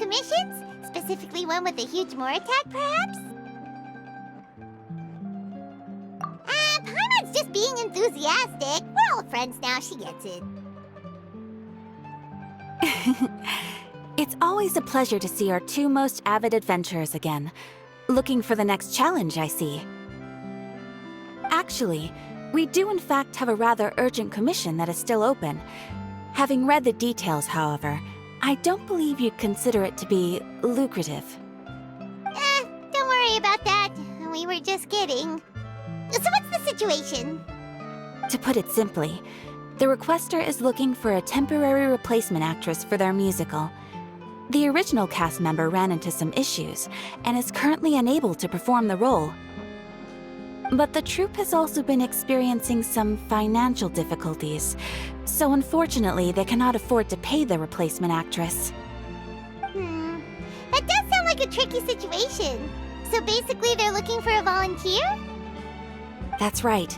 commissions? Specifically one with a huge more attack, perhaps? Paimon's just being enthusiastic. We're all friends now, she gets it. It's always a pleasure to see our two most avid adventurers again. Looking for the next challenge, I see. Actually, we do in fact have a rather urgent commission that is still open. Having read the details, however, I don't believe you'd consider it to be lucrative. Don't worry about that. We were just kidding. So what's the situation? To put it simply, the requester is looking for a temporary replacement actress for their musical. The original cast member ran into some issues and is currently unable to perform the role. But the troupe has also been experiencing some financial difficulties, so unfortunately they cannot afford to pay the replacement actress. That does sound like a tricky situation. So basically they're looking for a volunteer? That's right.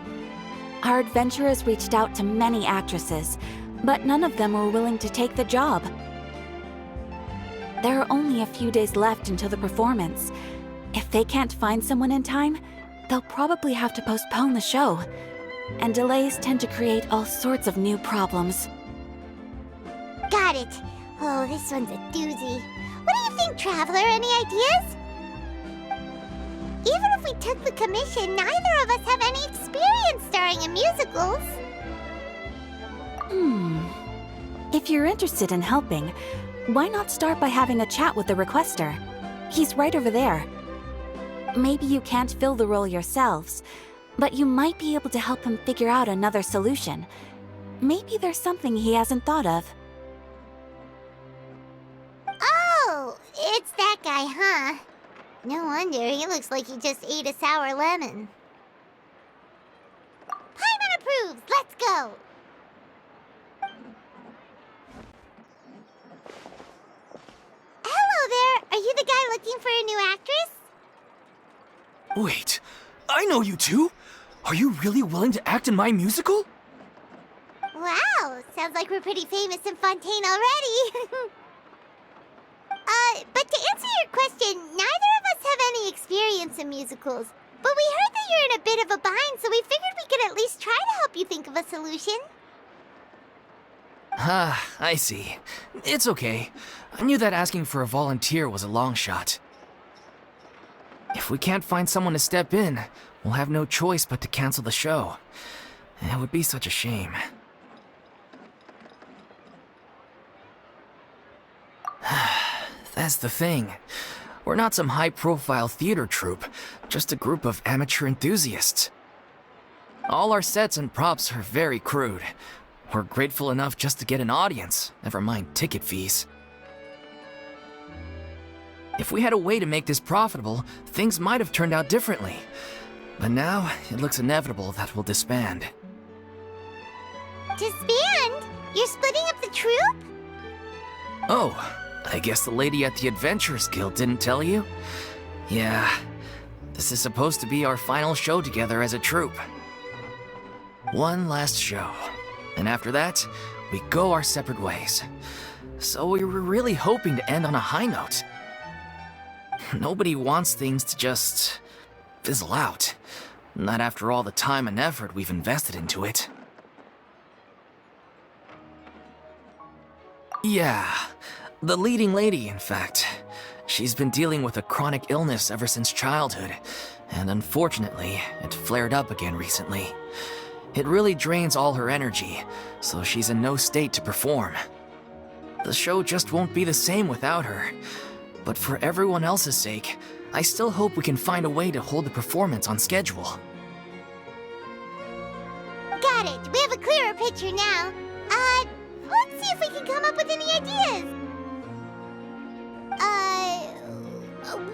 Our adventurers reached out to many actresses, but none of them were willing to take the job. There are only a few days left until the performance. If they can't find someone in time, they'll probably have to postpone the show. And delays tend to create all sorts of new problems. Got it. Oh, this one's a doozy. What do you think, Traveler? Any ideas? Even if we took the commission, neither of us have any experience starring in musicals. If you're interested in helping, why not start by having a chat with the requester? He's right over there. Maybe you can't fill the role yourselves, but you might be able to help him figure out another solution. Maybe there's something he hasn't thought of. Oh, it's that guy, huh? No wonder, he looks like he just ate a sour lemon. Paimon approves! Let's go! Hello there! Are you the guy looking for a new actress? Wait, I know you two! Are you really willing to act in my musical? Wow, sounds like we're pretty famous in Fontaine already. But to answer your question, neither of us have any experience in musicals. But we heard that you're in a bit of a bind, so we figured we could at least try to help you think of a solution. Ah, I see. It's okay. I knew that asking for a volunteer was a long shot. If we can't find someone to step in, we'll have no choice but to cancel the show. It would be such a shame. That's the thing. We're not some high-profile theater troupe, just a group of amateur enthusiasts. All our sets and props are very crude. We're grateful enough just to get an audience, never mind ticket fees. If we had a way to make this profitable, things might have turned out differently. But now, it looks inevitable that we'll disband. Disband? You're splitting up the troupe? Oh, I guess the lady at the Adventurers Guild didn't tell you? Yeah, this is supposed to be our final show together as a troupe. One last show, and after that, we go our separate ways. So we were really hoping to end on a high note. Nobody wants things to just fizzle out. Not after all the time and effort we've invested into it. Yeah, the leading lady, in fact. She's been dealing with a chronic illness ever since childhood, and unfortunately, it flared up again recently. It really drains all her energy, so she's in no state to perform. The show just won't be the same without her. But for everyone else's sake, I still hope we can find a way to hold the performance on schedule. Got it. We have a clearer picture now. Let's see if we can come up with any ideas.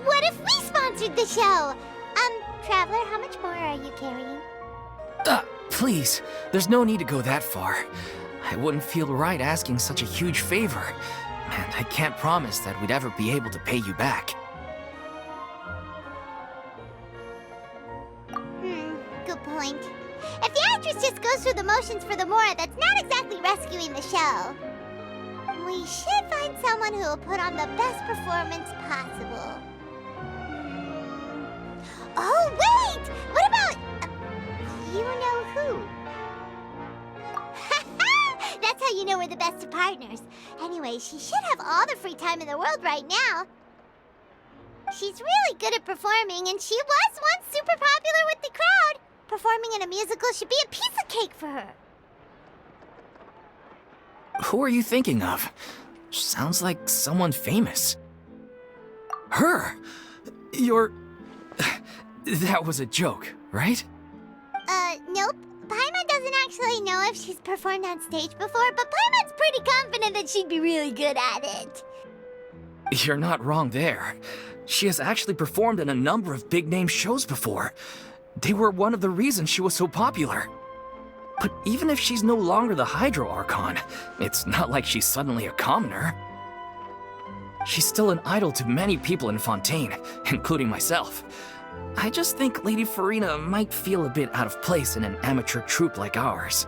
What if we sponsored the show? Traveler, how much more are you carrying? Please, there's no need to go that far. I wouldn't feel right asking such a huge favor, and I can't promise that we'd ever be able to pay you back. Good point. If the actress just goes through the motions for the more, that's not exactly rescuing the show. We should find someone who will put on the best performance possible. Oh, wait! What about... you know who? That's how you know we're the best of partners. Anyway, she should have all the free time in the world right now. She's really good at performing, and she was once super popular with the crowd. Performing in a musical should be a piece of cake for her. Who are you thinking of? Sounds like someone famous. Her! You're... That was a joke, right? Nope. Paimon doesn't actually know if she's performed on stage before, but Paimon's pretty confident that she'd be really good at it. You're not wrong there. She has actually performed in a number of big-name shows before. They were one of the reasons she was so popular. But even if she's no longer the Hydro Archon, it's not like she's suddenly a commoner. She's still an idol to many people in Fontaine, including myself. I just think Lady Furina might feel a bit out of place in an amateur troupe like ours.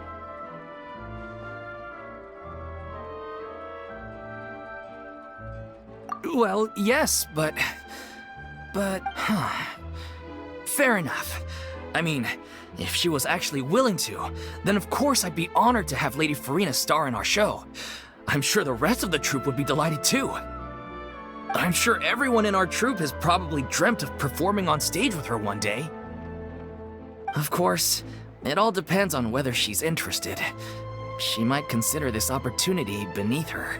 Well, yes, but... Fair enough. I mean, if she was actually willing to, then of course I'd be honored to have Lady Furina star in our show. I'm sure the rest of the troupe would be delighted too. I'm sure everyone in our troupe has probably dreamt of performing on stage with her one day. Of course, it all depends on whether she's interested. She might consider this opportunity beneath her.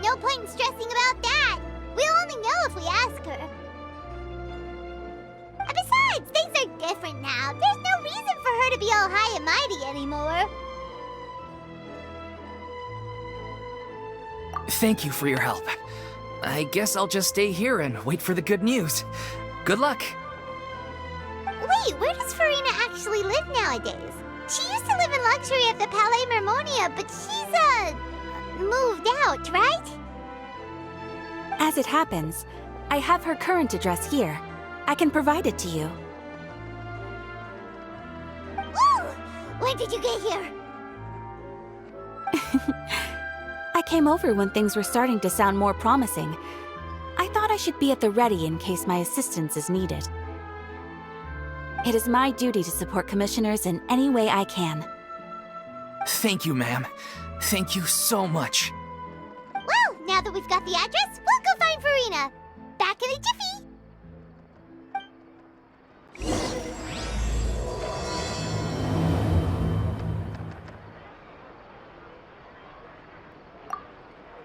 No point in stressing about that. We'll only know if we ask her. And besides, things are different now. There's no reason for her to be all high and mighty anymore. Thank you for your help. I guess I'll just stay here and wait for the good news. Good luck. Wait, where does Furina actually live nowadays? She used to live in luxury at the Palais Mermonia, but she's, moved out, right? As it happens, I have her current address here. I can provide it to you. Ooh! When did you get here? I came over when things were starting to sound more promising. I thought I should be at the ready in case my assistance is needed. It is my duty to support commissioners in any way I can. Thank you, ma'am. Thank you so much. Well, now that we've got the address, we'll go find Furina. Back in a jiffy.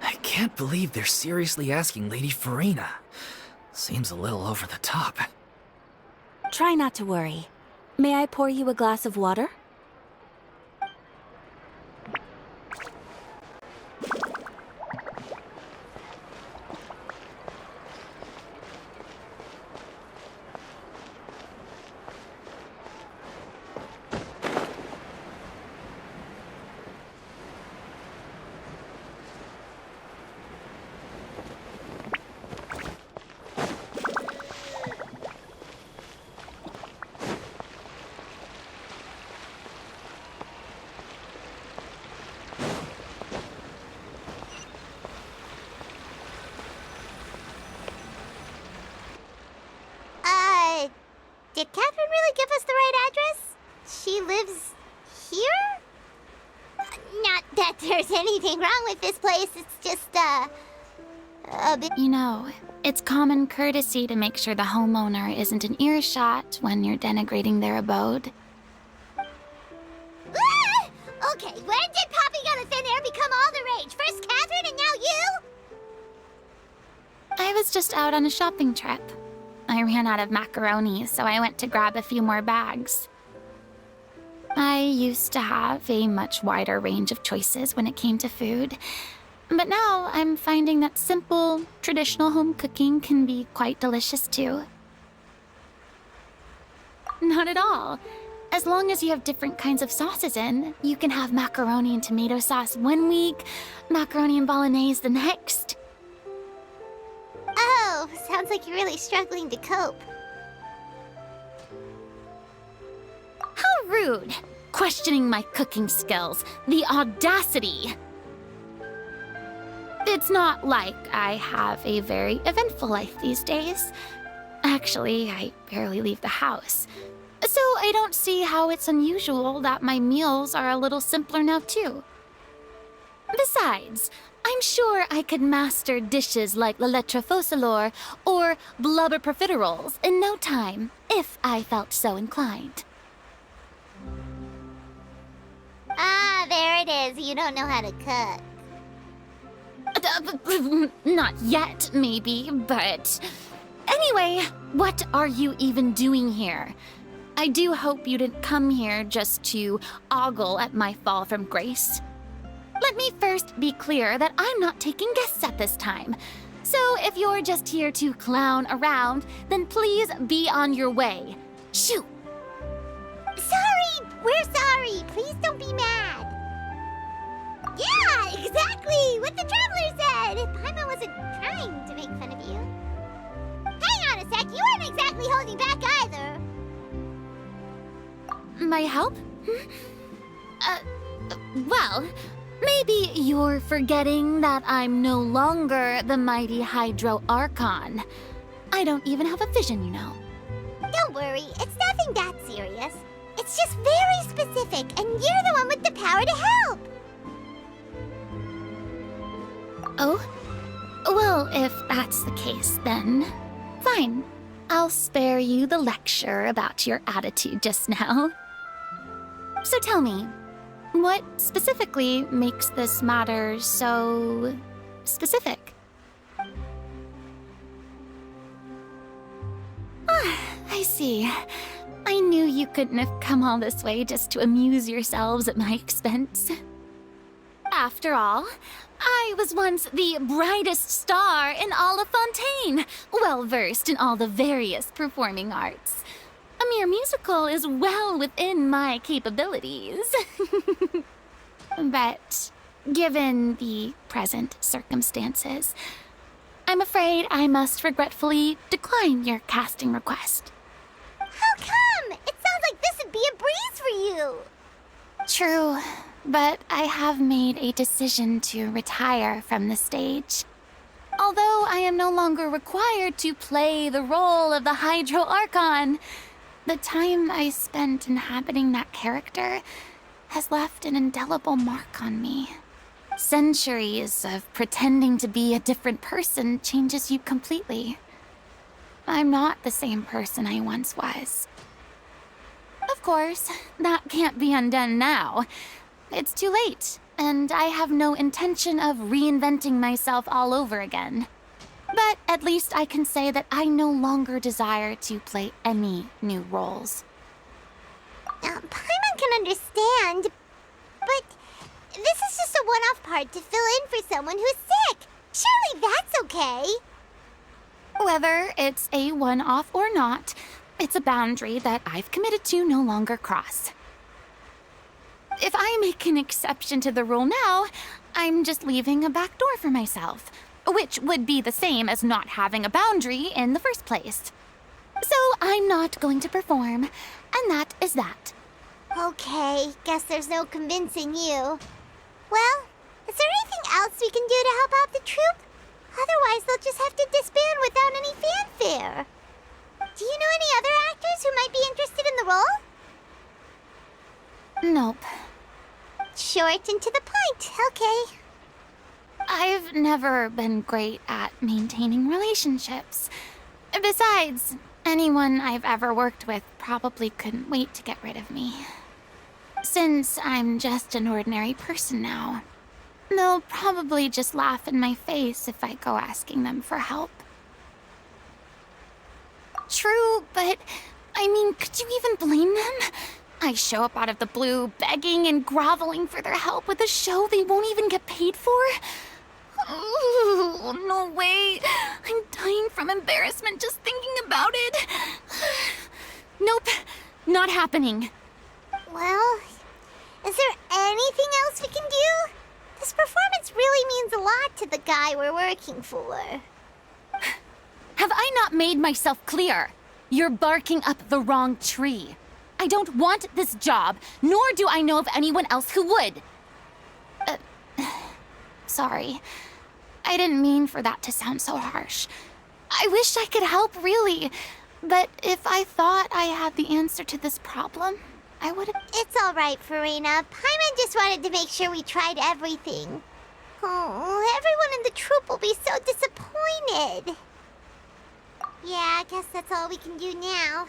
I can't believe they're seriously asking Lady Furina. Seems a little over the top. Try not to worry. May I pour you a glass of water? Did Catherine really give us the right address? She lives here? Not that there's anything wrong with this place, it's just, a bit... You know, it's common courtesy to make sure the homeowner isn't an earshot when you're denigrating their abode. Ah! Okay, when did Poppy Got a Thin Air become all the rage? First Catherine and now you? I was just out on a shopping trip. I ran out of macaroni, so I went to grab a few more bags. I used to have a much wider range of choices when it came to food, but now I'm finding that simple, traditional home cooking can be quite delicious too. Not at all. As long as you have different kinds of sauces in, you can have macaroni and tomato sauce one week, macaroni and bolognese the next. Oh, sounds like you're really struggling to cope. How rude! Questioning my cooking skills. The audacity! It's not like I have a very eventful life these days. Actually, I barely leave the house. So I don't see how it's unusual that my meals are a little simpler now, too. Besides, I'm sure I could master dishes like la lettre faucilor or blubber profiteroles in no time, if I felt so inclined. Ah, there it is. You don't know how to cook. Not yet, maybe, but... Anyway, what are you even doing here? I do hope you didn't come here just to ogle at my fall from grace. Let me first be clear that I'm not taking guests at this time. So if you're just here to clown around, then please be on your way. Shoo! Sorry! We're sorry! Please don't be mad! Yeah, exactly! What the Traveler said! Paimon wasn't trying to make fun of you. Hang on a sec, you weren't exactly holding back either. My help? Well, maybe you're forgetting that I'm no longer the mighty Hydro Archon. I don't even have a vision, you know. Don't worry, it's nothing that serious. It's just very specific, and you're the one with the power to help. Oh? Well, if that's the case, then fine. I'll spare you the lecture about your attitude just now. So tell me, what specifically makes this matter so specific? Ah, I see. I knew you couldn't have come all this way just to amuse yourselves at my expense. After all, I was once the brightest star in all of Fontaine, well-versed in all the various performing arts. A mere musical is well within my capabilities. But given the present circumstances, I'm afraid I must regretfully decline your casting request. How come? It sounds like this would be a breeze for you. True, but I have made a decision to retire from the stage. Although I am no longer required to play the role of the Hydro Archon, the time I spent inhabiting that character has left an indelible mark on me. Centuries of pretending to be a different person changes you completely. I'm not the same person I once was. Of course, that can't be undone now. It's too late, and I have no intention of reinventing myself all over again. But at least I can say that I no longer desire to play any new roles. Paimon can understand, but this is just a one-off part to fill in for someone who's sick. Surely that's okay. Whether it's a one-off or not, it's a boundary that I've committed to no longer cross. If I make an exception to the rule now, I'm just leaving a back door for myself, which would be the same as not having a boundary in the first place. So I'm not going to perform, and that is that. Okay, guess there's no convincing you. Well, is there anything else we can do to help out the troupe? Otherwise, they'll just have to disband without any fanfare. Do you know any other actors who might be interested in the role? Nope. Short and to the point, okay. I've never been great at maintaining relationships. Besides, anyone I've ever worked with probably couldn't wait to get rid of me. Since I'm just an ordinary person now, they'll probably just laugh in my face if I go asking them for help. True, but I mean, could you even blame them? I show up out of the blue, begging and groveling for their help with a show they won't even get paid for? Oh, no way. I'm dying from embarrassment just thinking about it. Nope, not happening. Well, is there anything else we can do? This performance really means a lot to the guy we're working for. Have I not made myself clear? You're barking up the wrong tree. I don't want this job, nor do I know of anyone else who would. Sorry. I didn't mean for that to sound so harsh. I wish I could help, really. But if I thought I had the answer to this problem, I would have... It's all right, Furina. Paimon just wanted to make sure we tried everything. Oh, everyone in the troupe will be so disappointed. Yeah, I guess that's all we can do now.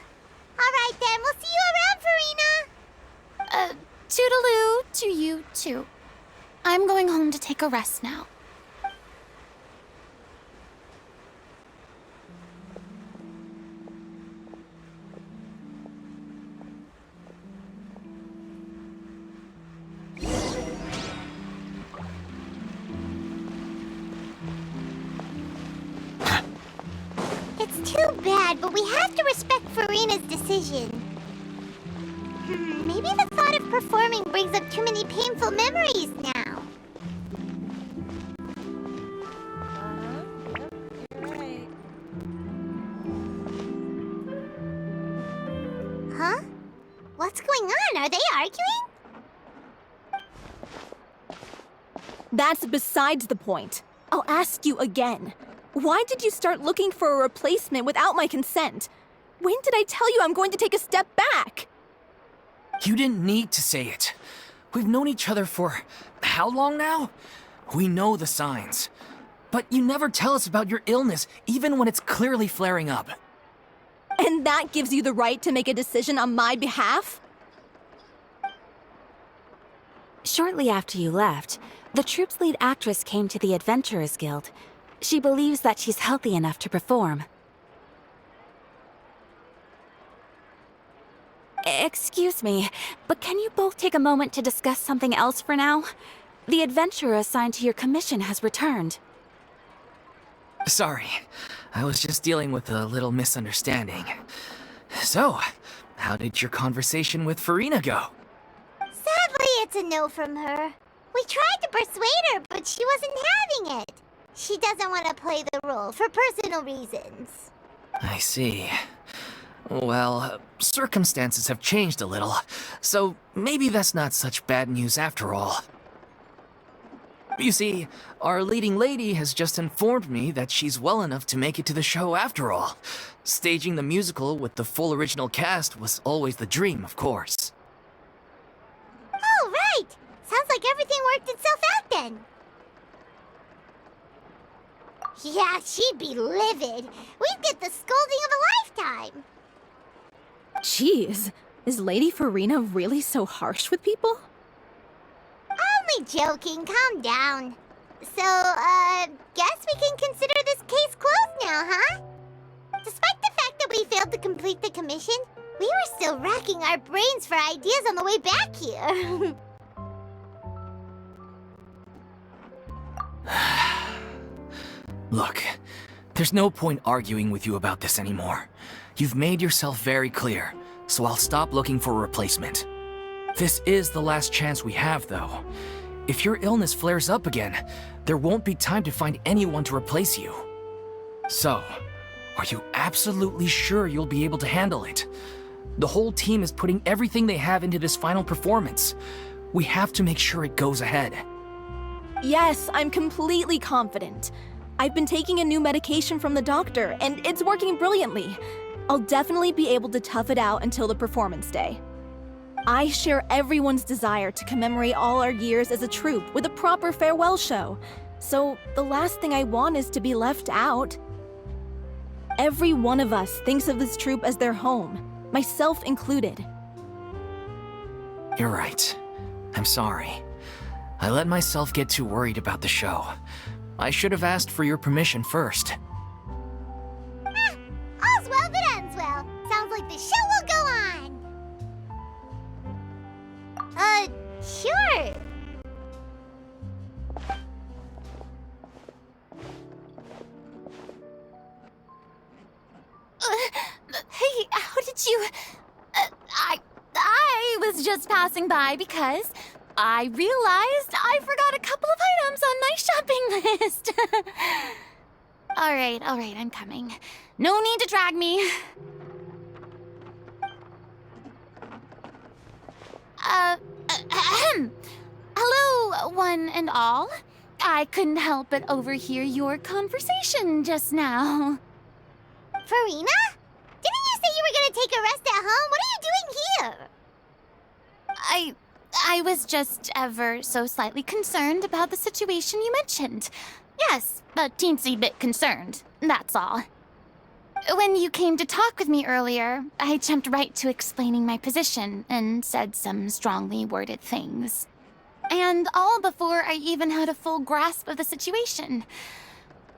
All right, then. We'll see you around, Furina. Toodaloo to you, too. I'm going home to take a rest now. It's too bad, but we have to respect Furina's decision. Maybe the thought of performing brings up too many painful memories now. Huh? What's going on? Are they arguing? That's besides the point. I'll ask you again. Why did you start looking for a replacement without my consent? When did I tell you I'm going to take a step back? You didn't need to say it. We've known each other for how long now? We know the signs. But you never tell us about your illness, even when it's clearly flaring up. And that gives you the right to make a decision on my behalf? Shortly after you left, the troupe's lead actress came to the Adventurers Guild. She believes that she's healthy enough to perform. Excuse me, but can you both take a moment to discuss something else for now? The adventurer assigned to your commission has returned. Sorry, I was just dealing with a little misunderstanding. So, how did your conversation with Furina go? Sadly, it's a no from her. We tried to persuade her, but she wasn't having it. She doesn't want to play the role for personal reasons. I see. Well, circumstances have changed a little, so maybe that's not such bad news after all. You see, our leading lady has just informed me that she's well enough to make it to the show after all. Staging the musical with the full original cast was always the dream, of course. Oh, right! Sounds like everything worked itself out then. Yeah, she'd be livid. We'd get the scolding of a lifetime. Jeez, is Lady Furina really so harsh with people? Only joking, calm down. So, guess we can consider this case closed now, huh? Despite the fact that we failed to complete the commission, we were still racking our brains for ideas on the way back here. Look, there's no point arguing with you about this anymore. You've made yourself very clear, so I'll stop looking for a replacement. This is the last chance we have, though. If your illness flares up again, there won't be time to find anyone to replace you. So, are you absolutely sure you'll be able to handle it? The whole team is putting everything they have into this final performance. We have to make sure it goes ahead. Yes, I'm completely confident. I've been taking a new medication from the doctor, and it's working brilliantly. I'll definitely be able to tough it out until the performance day. I share everyone's desire to commemorate all our years as a troupe with a proper farewell show. So the last thing I want is to be left out. Every one of us thinks of this troupe as their home, myself included. You're right. I'm sorry. I let myself get too worried about the show. I should have asked for your permission first. All's well that ends well. Sounds like the show will go on. Sure. Hey, how did you... I was just passing by because I realized I forgot a couple of items on my shopping list. All right, I'm coming. No need to drag me. Hello, one and all. I couldn't help but overhear your conversation just now. Furina? Didn't you say you were gonna take a rest at home? What are you doing here? I was just ever so slightly concerned about the situation you mentioned. Yes, a teensy bit concerned, that's all. When you came to talk with me earlier, I jumped right to explaining my position and said some strongly worded things. And all before I even had a full grasp of the situation.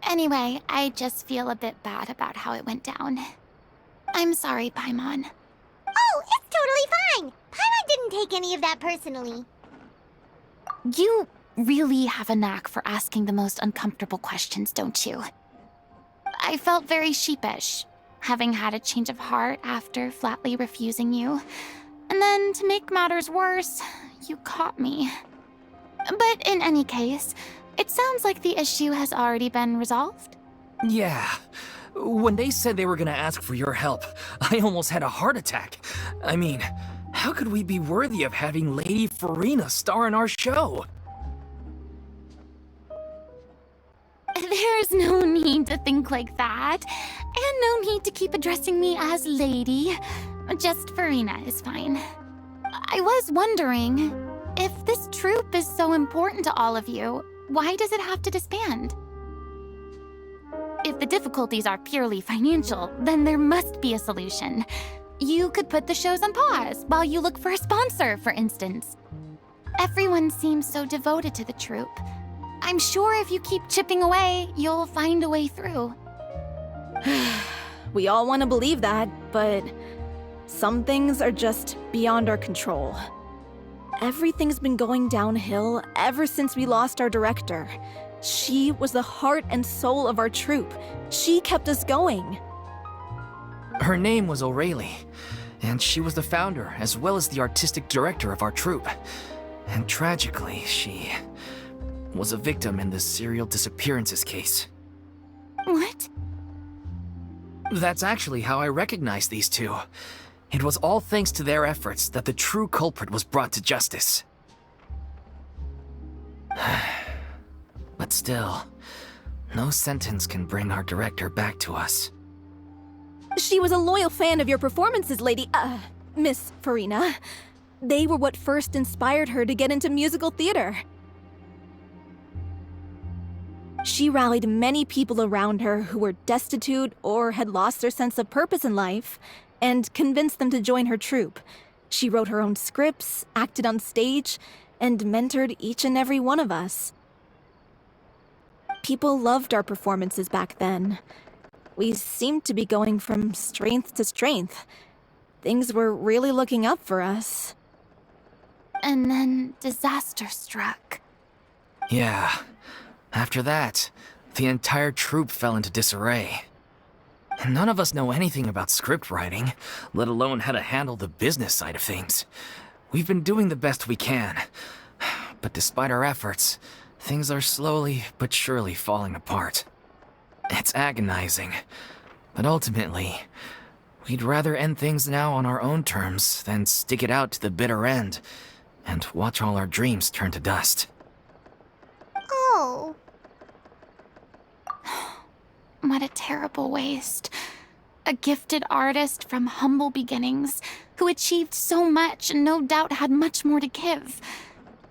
Anyway, I just feel a bit bad about how it went down. I'm sorry, Paimon. Oh, it's totally fine. Paimon didn't take any of that personally. You really have a knack for asking the most uncomfortable questions, don't you? I felt very sheepish, having had a change of heart after flatly refusing you. And then, to make matters worse, you caught me. But in any case, it sounds like the issue has already been resolved. Yeah. When they said they were gonna ask for your help, I almost had a heart attack. I mean, how could we be worthy of having Lady Furina star in our show? There's no need to think like that, and no need to keep addressing me as Lady. Just Furina is fine. I was wondering, if this troupe is so important to all of you, why does it have to disband? If the difficulties are purely financial, then there must be a solution. You could put the shows on pause while you look for a sponsor, for instance. Everyone seems so devoted to the troupe. I'm sure if you keep chipping away, you'll find a way through. We all want to believe that, but some things are just beyond our control. Everything's been going downhill ever since we lost our director. She was the heart and soul of our troupe. She kept us going. Her name was O'Reilly, and she was the founder as well as the artistic director of our troupe. And tragically, she was a victim in the serial disappearances case. What? That's actually how I recognized these two. It was all thanks to their efforts that the true culprit was brought to justice. But still, no sentence can bring our director back to us. She was a loyal fan of your performances, Miss Furina. They were what first inspired her to get into musical theater. She rallied many people around her who were destitute or had lost their sense of purpose in life, and convinced them to join her troupe. She wrote her own scripts, acted on stage, and mentored each and every one of us. People loved our performances back then. We seemed to be going from strength to strength. Things were really looking up for us. And then disaster struck. Yeah. After that, the entire troupe fell into disarray. None of us know anything about script writing, let alone how to handle the business side of things. We've been doing the best we can, but despite our efforts, things are slowly but surely falling apart. It's agonizing, but ultimately, we'd rather end things now on our own terms than stick it out to the bitter end and watch all our dreams turn to dust. Oh. What a terrible waste. A gifted artist from humble beginnings who achieved so much and no doubt had much more to give.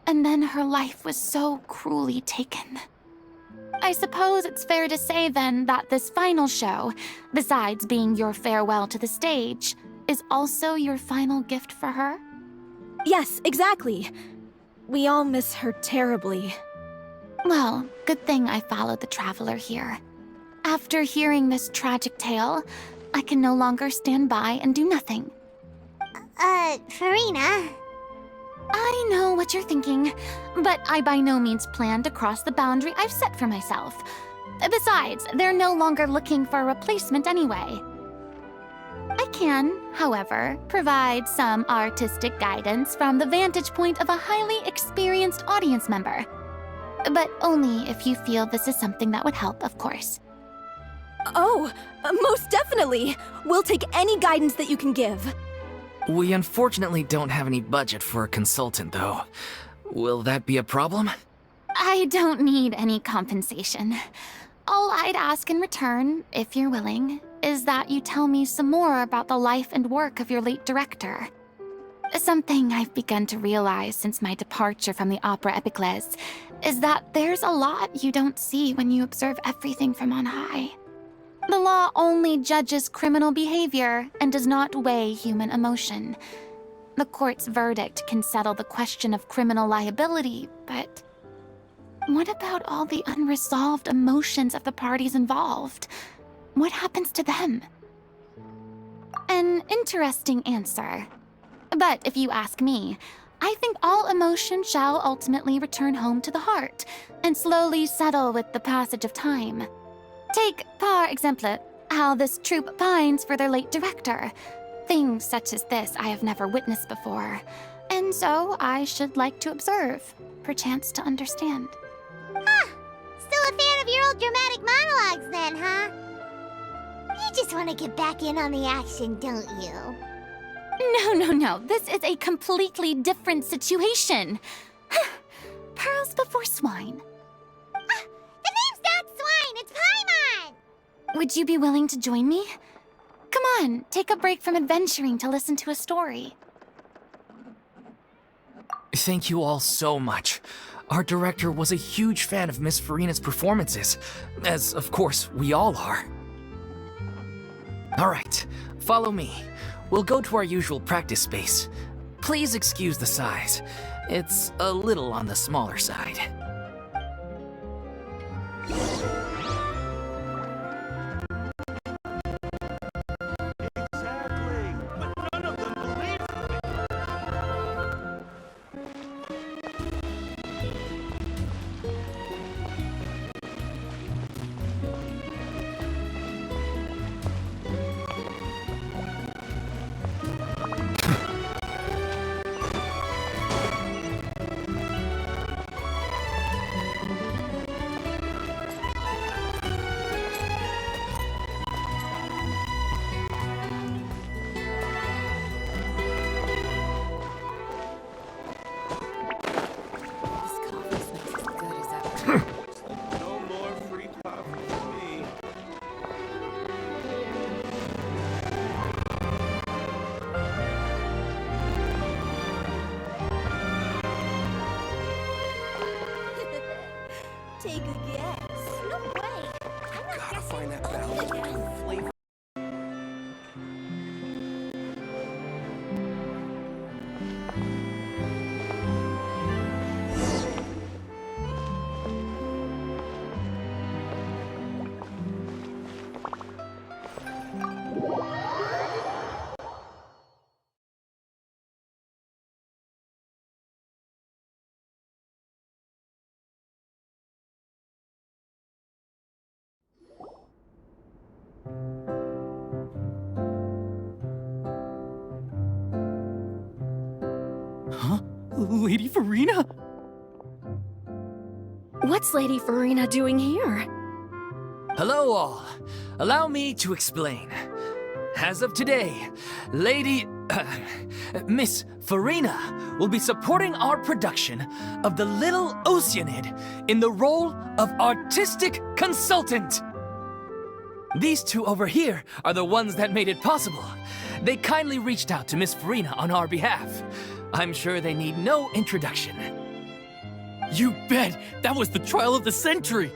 And then her life was so cruelly taken. I suppose it's fair to say then that this final show, besides being your farewell to the stage, is also your final gift for her? Yes, exactly. We all miss her terribly. Well, good thing I followed the traveler here. After hearing this tragic tale, I can no longer stand by and do nothing. Furina. I know what you're thinking, but I by no means plan to cross the boundary I've set for myself. Besides, they're no longer looking for a replacement anyway. I can, however, provide some artistic guidance from the vantage point of a highly experienced audience member. But only if you feel this is something that would help, of course. Oh, most definitely! We'll take any guidance that you can give. We unfortunately don't have any budget for a consultant, though. Will that be a problem? I don't need any compensation. All I'd ask in return, if you're willing, is that you tell me some more about the life and work of your late director. Something I've begun to realize since my departure from the Opera Epiclese is that there's a lot you don't see when you observe everything from on high. The law only judges criminal behavior and does not weigh human emotion. The court's verdict can settle the question of criminal liability, but what about all the unresolved emotions of the parties involved? What happens to them? An interesting answer. But if you ask me, I think all emotion shall ultimately return home to the heart and slowly settle with the passage of time. Take, par exemple, how this troupe pines for their late director. Things such as this I have never witnessed before, and so I should like to observe, perchance to understand. Huh. Still a fan of your old dramatic monologues then, huh? You just want to get back in on the action, don't you? No. This is a completely different situation. Pearls before swine. The name's not Swine, it's Paimon! Would you be willing to join me? Come on, take a break from adventuring to listen to a story. Thank you all so much. Our director was a huge fan of Miss Furina's performances, as of course we all are. Alright, follow me. We'll go to our usual practice space. Please excuse the size. It's a little on the smaller side. Exactly, but none of them believe no more free coffee for me. Take a guess. No way. Gotta find that balance between flavor. Huh? Lady Furina? What's Lady Furina doing here? Hello all. Allow me to explain. As of today, Miss Furina will be supporting our production of The Little Oceanid in the role of artistic consultant. These two over here are the ones that made it possible. They kindly reached out to Miss Furina on our behalf. I'm sure they need no introduction. You bet! That was the trial of the century!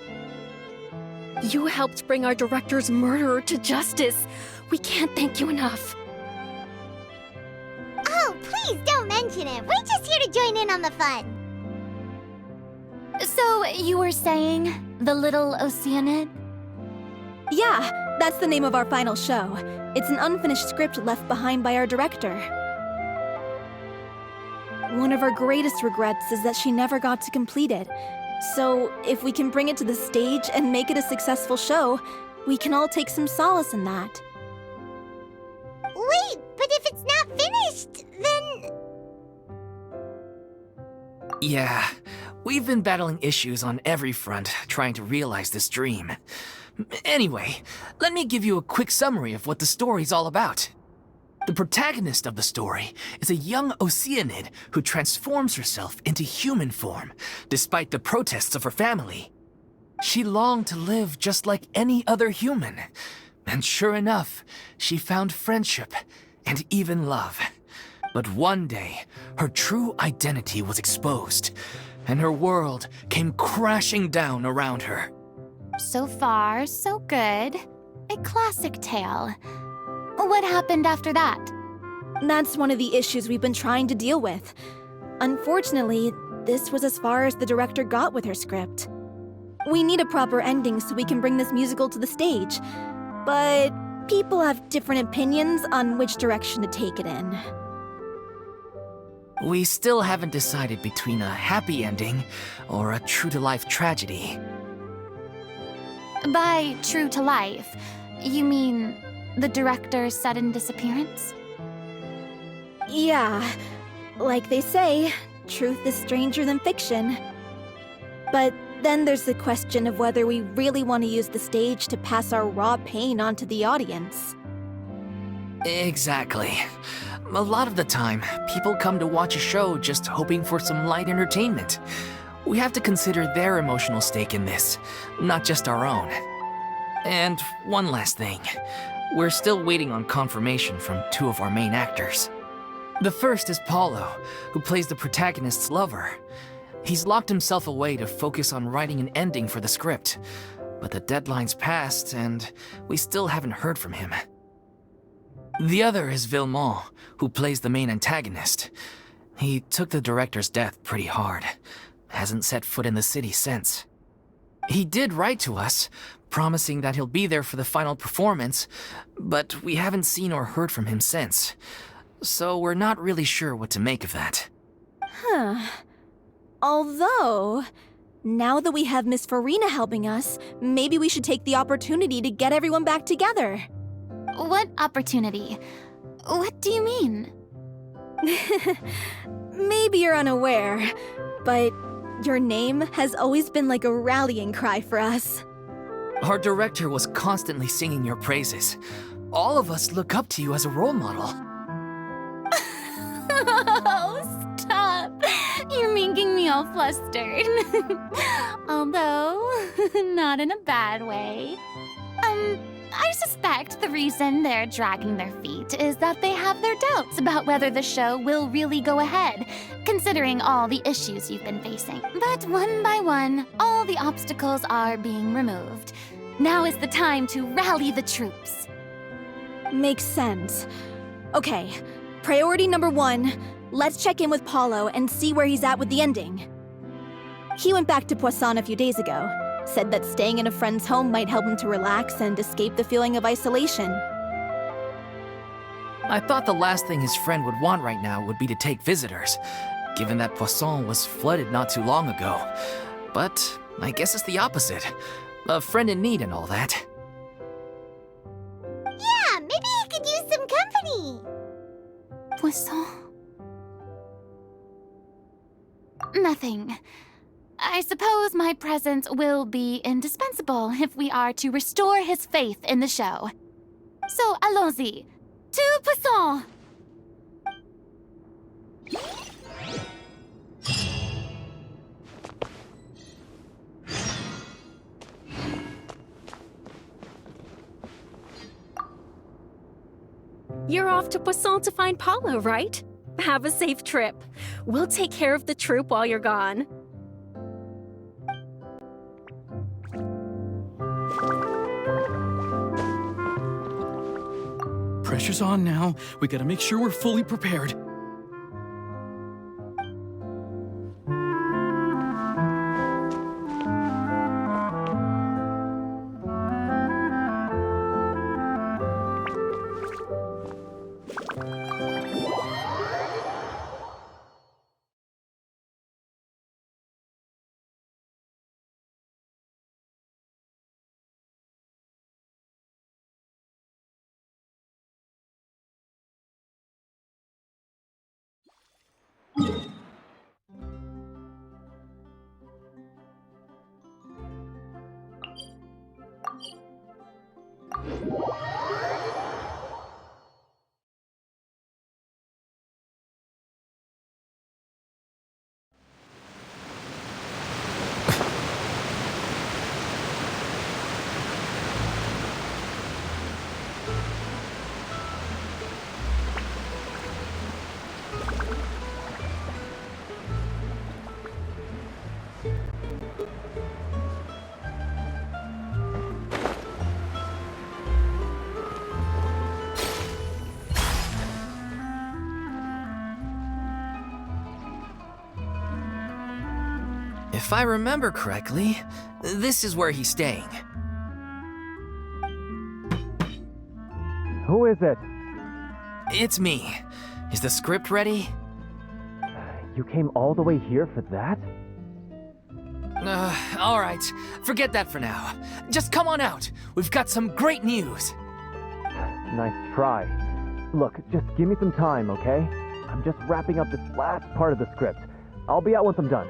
You helped bring our director's murderer to justice. We can't thank you enough. Oh, please don't mention it. We're just here to join in on the fun. So, you were saying The Little Oceanid? Yeah, that's the name of our final show. It's an unfinished script left behind by our director. One of our greatest regrets is that she never got to complete it. So, if we can bring it to the stage and make it a successful show, we can all take some solace in that. Wait, but if it's not finished, then... Yeah, we've been battling issues on every front trying to realize this dream. Anyway, let me give you a quick summary of what the story's all about. The protagonist of the story is a young oceanid who transforms herself into human form, despite the protests of her family. She longed to live just like any other human, and sure enough, she found friendship and even love. But one day, her true identity was exposed, and her world came crashing down around her. So far, so good. A classic tale. What happened after that? That's one of the issues we've been trying to deal with. Unfortunately, this was as far as the director got with her script. We need a proper ending so we can bring this musical to the stage. But people have different opinions on which direction to take it in. We still haven't decided between a happy ending or a true-to-life tragedy. By true to life, you mean the director's sudden disappearance? Yeah, like they say, truth is stranger than fiction. But then there's the question of whether we really want to use the stage to pass our raw pain onto the audience. Exactly. A lot of the time, people come to watch a show just hoping for some light entertainment. We have to consider their emotional stake in this, not just our own. And one last thing. We're still waiting on confirmation from two of our main actors. The first is Paulo, who plays the protagonist's lover. He's locked himself away to focus on writing an ending for the script, but the deadline's passed and we still haven't heard from him. The other is Villemont, who plays the main antagonist. He took the director's death pretty hard. Hasn't set foot in the city since. He did write to us, promising that he'll be there for the final performance, but we haven't seen or heard from him since. So we're not really sure what to make of that. Huh. Although, now that we have Miss Furina helping us, maybe we should take the opportunity to get everyone back together. What opportunity? What do you mean? Maybe you're unaware, but your name has always been like a rallying cry for us. Our director was constantly singing your praises. All of us look up to you as a role model. Oh, stop! You're making me all flustered. Although, not in a bad way. I suspect the reason they're dragging their feet is that they have their doubts about whether the show will really go ahead, considering all the issues you've been facing. But one by one, all the obstacles are being removed. Now is the time to rally the troops. Makes sense. Okay, priority number 1, let's check in with Paulo and see where he's at with the ending. He went back to Poisson a few days ago. Said that staying in a friend's home might help him to relax and escape the feeling of isolation. I thought the last thing his friend would want right now would be to take visitors, given that Poisson was flooded not too long ago. But I guess it's the opposite. A friend in need and all that. Yeah, maybe he could use some company. Poisson? Nothing. I suppose my presence will be indispensable if we are to restore his faith in the show. So, allons-y. To Poisson! You're off to Poisson to find Paulo, right? Have a safe trip. We'll take care of the troupe while you're gone. Pressure's on now. We gotta make sure we're fully prepared. If I remember correctly, this is where he's staying. Who is it? It's me. Is the script ready? You came all the way here for that? Alright. Forget that for now. Just come on out. We've got some great news. Nice try. Look, just give me some time, okay? I'm just wrapping up this last part of the script. I'll be out once I'm done.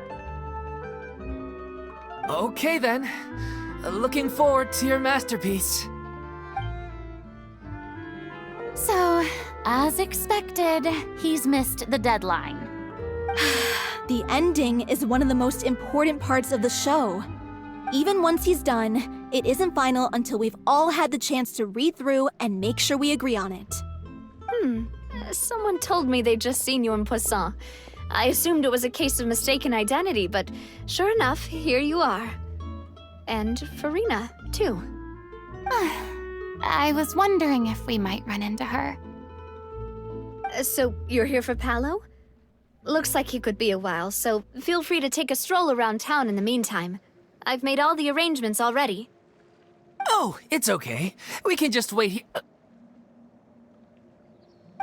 Okay then. Looking forward to your masterpiece. So, as expected, he's missed the deadline. The ending is one of the most important parts of the show. Even once he's done, it isn't final until we've all had the chance to read through and make sure we agree on it. Someone told me they'd just seen you in Poisson. I assumed it was a case of mistaken identity, but sure enough, here you are. And Furina, too. I was wondering if we might run into her. So, you're here for Paolo? Looks like he could be a while, so feel free to take a stroll around town in the meantime. I've made all the arrangements already. Oh, it's okay. We can just wait here.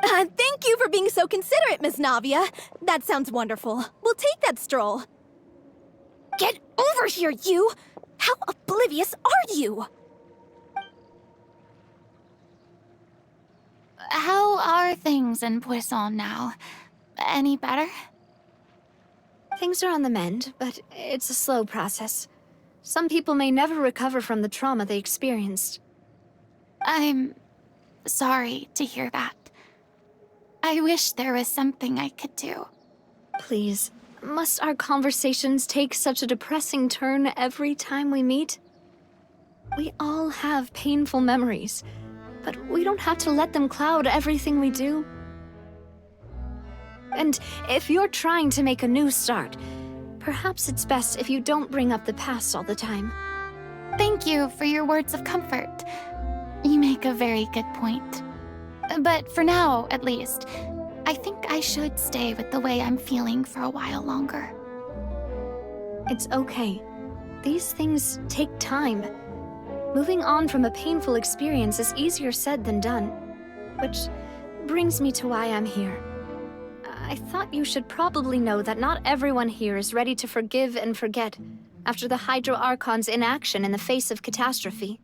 Thank you for being so considerate, Miss Navia. That sounds wonderful. We'll take that stroll. Get over here, you! How oblivious are you? How are things in Poisson now? Any better? Things are on the mend, but it's a slow process. Some people may never recover from the trauma they experienced. I'm sorry to hear that. I wish there was something I could do. Please, must our conversations take such a depressing turn every time we meet? We all have painful memories, but we don't have to let them cloud everything we do. And if you're trying to make a new start, perhaps it's best if you don't bring up the past all the time. Thank you for your words of comfort. You make a very good point. But for now, at least, I think I should stay with the way I'm feeling for a while longer. It's okay. These things take time. Moving on from a painful experience is easier said than done. Which brings me to why I'm here. I thought you should probably know that not everyone here is ready to forgive and forget after the Hydro Archon's inaction in the face of catastrophe.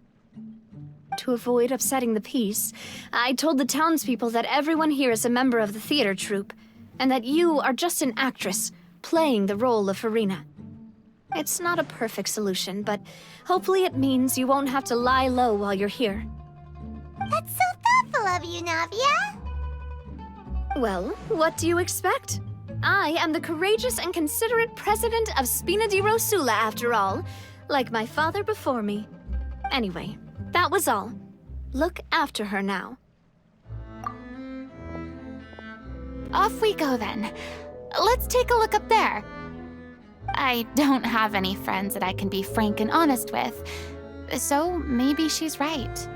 To avoid upsetting the peace, I told the townspeople that everyone here is a member of the theater troupe, and that you are just an actress playing the role of Furina. It's not a perfect solution, but hopefully it means you won't have to lie low while you're here. That's so thoughtful of you, Navia. Well, what do you expect? I am the courageous and considerate president of Spina di Rosula, after all, like my father before me. Anyway, that was all. Look after her now. Off we go then. Let's take a look up there. I don't have any friends that I can be frank and honest with, so maybe she's right.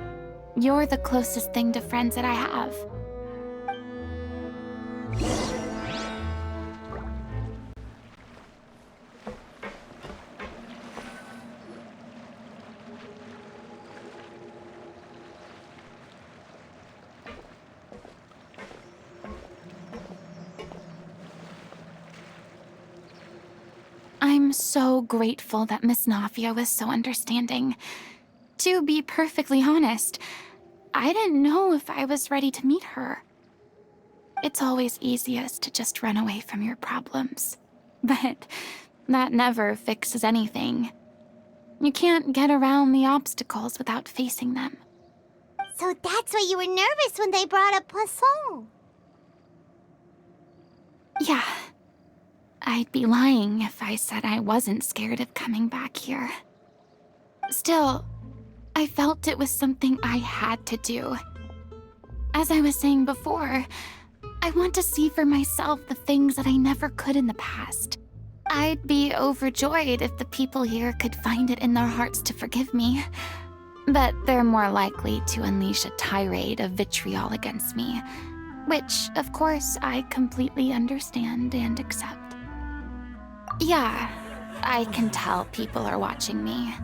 You're the closest thing to friends that I have. I'm so grateful that Miss Navia was so understanding. To be perfectly honest, I didn't know if I was ready to meet her. It's always easiest to just run away from your problems. But that never fixes anything. You can't get around the obstacles without facing them. So that's why you were nervous when they brought up Poisson. Yeah. I'd be lying if I said I wasn't scared of coming back here. Still, I felt it was something I had to do. As I was saying before, I want to see for myself the things that I never could in the past. I'd be overjoyed if the people here could find it in their hearts to forgive me. But they're more likely to unleash a tirade of vitriol against me, which, of course, I completely understand and accept. Yeah, I can tell people are watching me.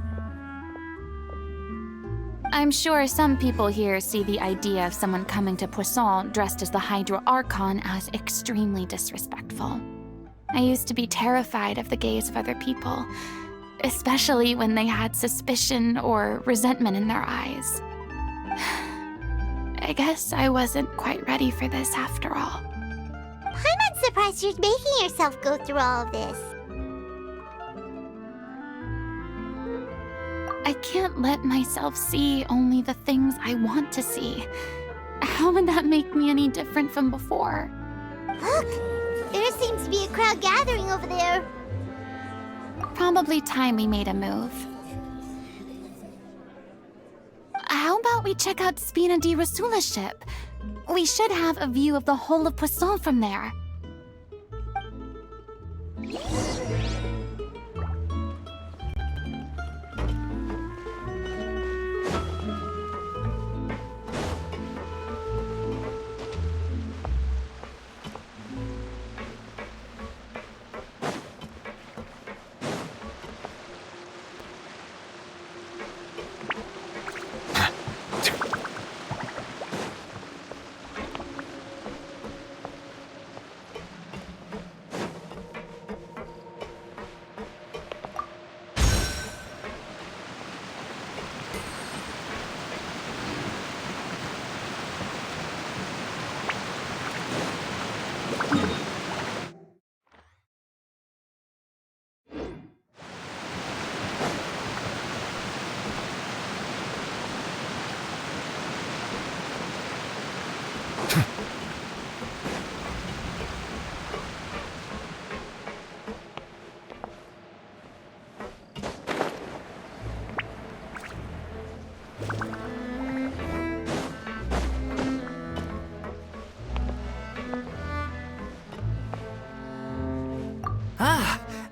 I'm sure some people here see the idea of someone coming to Poisson dressed as the Hydro Archon as extremely disrespectful. I used to be terrified of the gaze of other people, especially when they had suspicion or resentment in their eyes. I guess I wasn't quite ready for this after all. I'm not surprised you're making yourself go through all of this. I can't let myself see only the things I want to see. How would that make me any different from before? Look! There seems to be a crowd gathering over there. Probably time we made a move. How about we check out Spina di Rasula's ship? We should have a view of the whole of Poisson from there.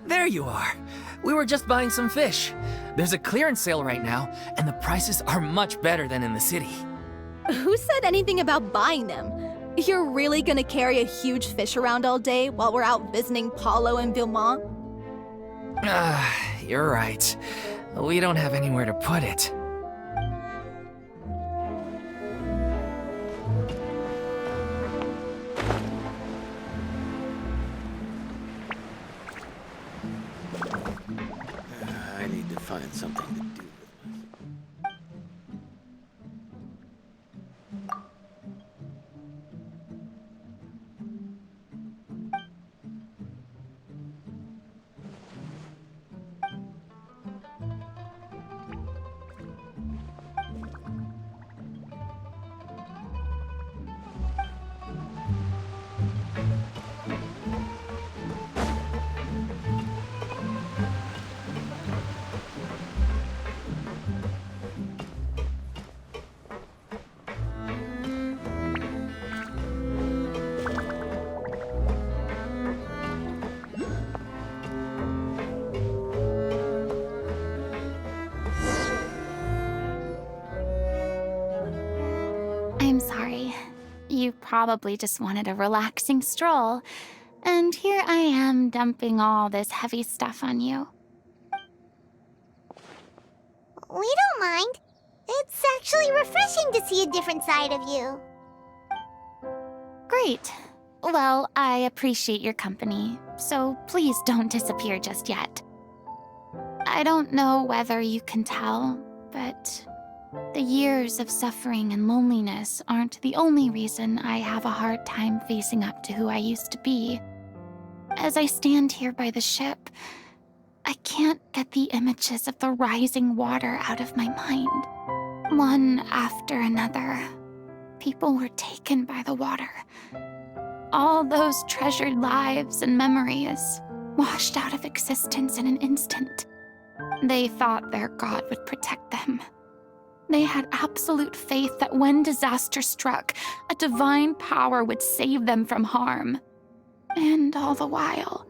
There you are. We were just buying some fish. There's a clearance sale right now, and the prices are much better than in the city. Who said anything about buying them? You're really gonna carry a huge fish around all day while we're out visiting Paulo and Villemont? You're right. We don't have anywhere to put it. I need to find something to do with myself. I'm sorry. You probably just wanted a relaxing stroll, and here I am dumping all this heavy stuff on you. We don't mind. It's actually refreshing to see a different side of you. Great. Well, I appreciate your company, so please don't disappear just yet. I don't know whether you can tell, but the years of suffering and loneliness aren't the only reason I have a hard time facing up to who I used to be. As I stand here by the ship, I can't get the images of the rising water out of my mind. One after another, people were taken by the water. All those treasured lives and memories washed out of existence in an instant. They thought their god would protect them. They had absolute faith that when disaster struck, a divine power would save them from harm. And all the while,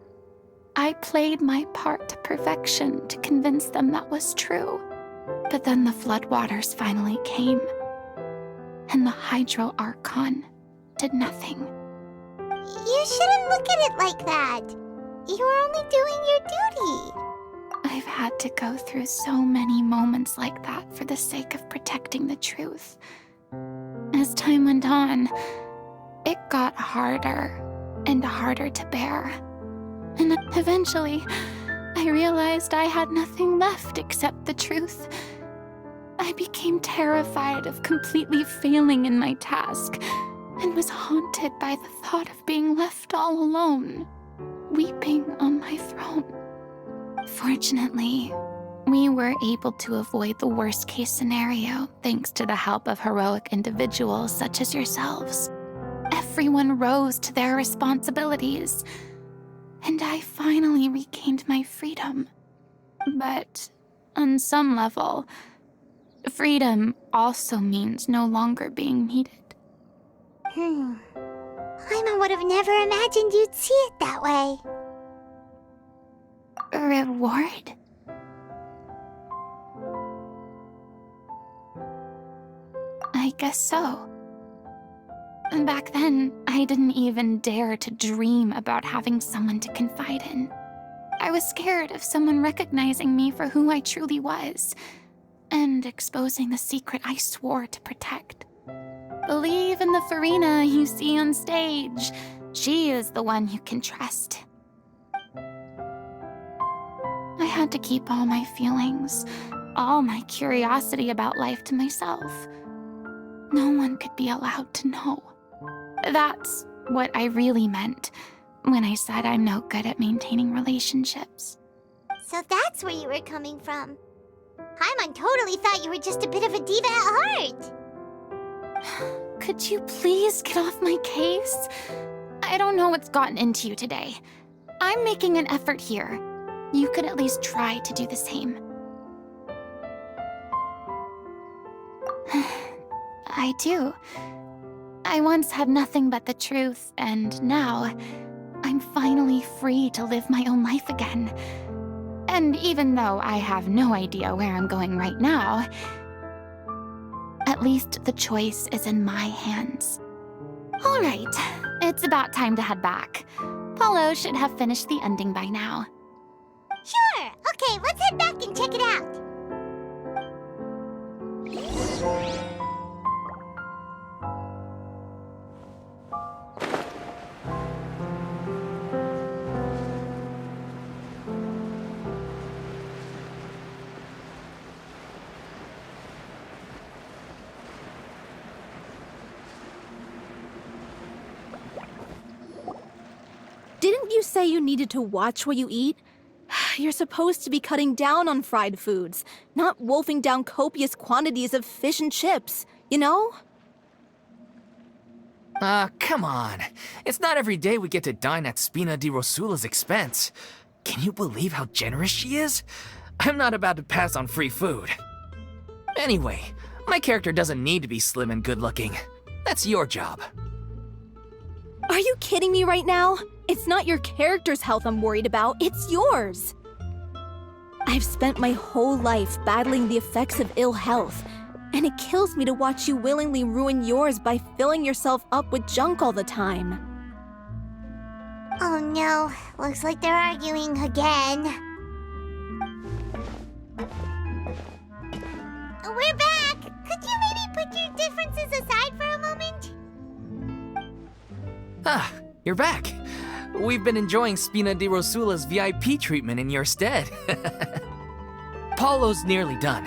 I played my part to perfection to convince them that was true. But then the floodwaters finally came, and the Hydro Archon did nothing. You shouldn't look at it like that. You were only doing your duty. had to go through so many moments like that for the sake of protecting the truth. As time went on, it got harder and harder to bear. And eventually, I realized I had nothing left except the truth. I became terrified of completely failing in my task and was haunted by the thought of being left all alone, weeping on my throne. Fortunately, we were able to avoid the worst-case scenario thanks to the help of heroic individuals such as yourselves. Everyone rose to their responsibilities, and I finally regained my freedom. But on some level, freedom also means no longer being needed. Paimon would have never imagined you'd see it that way. Reward? I guess so. Back then, I didn't even dare to dream about having someone to confide in. I was scared of someone recognizing me for who I truly was, and exposing the secret I swore to protect. Believe in the Furina you see on stage. She is the one you can trust. I had to keep all my feelings, all my curiosity about life to myself. No one could be allowed to know. That's what I really meant when I said I'm no good at maintaining relationships. So that's where you were coming from. Paimon totally thought you were just a bit of a diva at heart. Could you please get off my case? I don't know what's gotten into you today. I'm making an effort here. You could at least try to do the same. I do. I once had nothing but the truth, and now I'm finally free to live my own life again. And even though I have no idea where I'm going right now, at least the choice is in my hands. All right, it's about time to head back. Paulo should have finished the ending by now. Sure! Okay, let's head back and check it out. Didn't you say you needed to watch what you eat? You're supposed to be cutting down on fried foods, not wolfing down copious quantities of fish and chips, you know? Come on. It's not every day we get to dine at Spina di Rosula's expense. Can you believe how generous she is? I'm not about to pass on free food. Anyway, my character doesn't need to be slim and good-looking. That's your job. Are you kidding me right now? It's not your character's health I'm worried about, it's yours. I've spent my whole life battling the effects of ill health, and it kills me to watch you willingly ruin yours by filling yourself up with junk all the time. Oh no, looks like they're arguing again. We're back! Could you maybe put your differences aside for a moment? Ah, you're back. We've been enjoying Spina di Rosula's VIP treatment in your stead. Paulo's nearly done.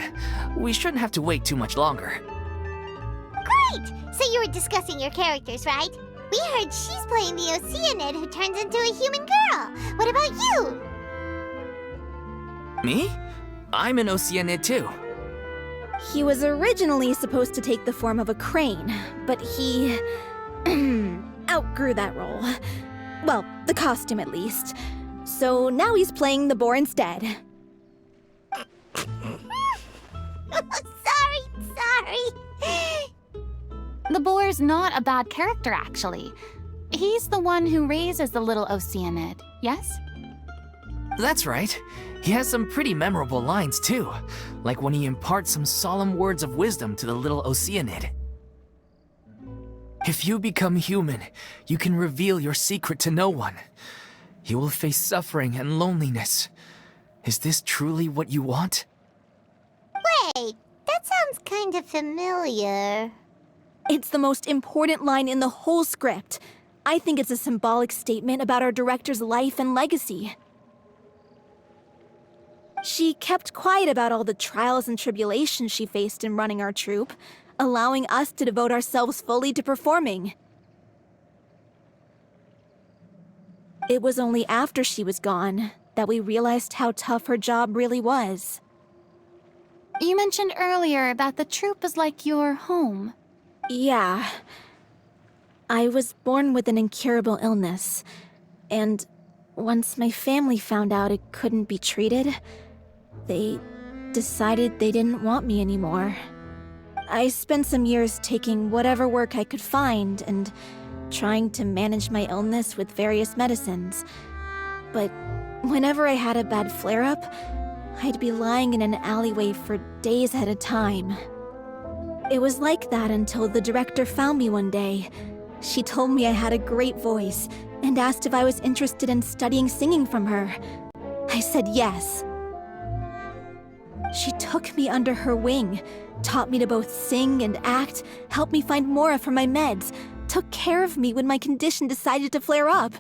We shouldn't have to wait too much longer. Great! So you were discussing your characters, right? We heard she's playing the oceanid who turns into a human girl. What about you? Me? I'm an oceanid too. He was originally supposed to take the form of a crane, but he outgrew that role. Well, the costume at least. So now he's playing the boar instead. Sorry. The boar's not a bad character, actually. He's the one who raises the little oceanid, yes? That's right. He has some pretty memorable lines too, like when he imparts some solemn words of wisdom to the little oceanid. If you become human, you can reveal your secret to no one. You will face suffering and loneliness. Is this truly what you want? Wait, that sounds kind of familiar. It's the most important line in the whole script. I think it's a symbolic statement about our director's life and legacy. She kept quiet about all the trials and tribulations she faced in running our troupe, allowing us to devote ourselves fully to performing. It was only after she was gone that we realized how tough her job really was. You mentioned earlier that the troupe is like your home. Yeah. I was born with an incurable illness, and once my family found out it couldn't be treated, they decided they didn't want me anymore. I spent some years taking whatever work I could find and trying to manage my illness with various medicines. But whenever I had a bad flare-up, I'd be lying in an alleyway for days at a time. It was like that until the director found me one day. She told me I had a great voice and asked if I was interested in studying singing from her. I said yes. She took me under her wing, taught me to both sing and act, helped me find Mora for my meds, took care of me when my condition decided to flare up.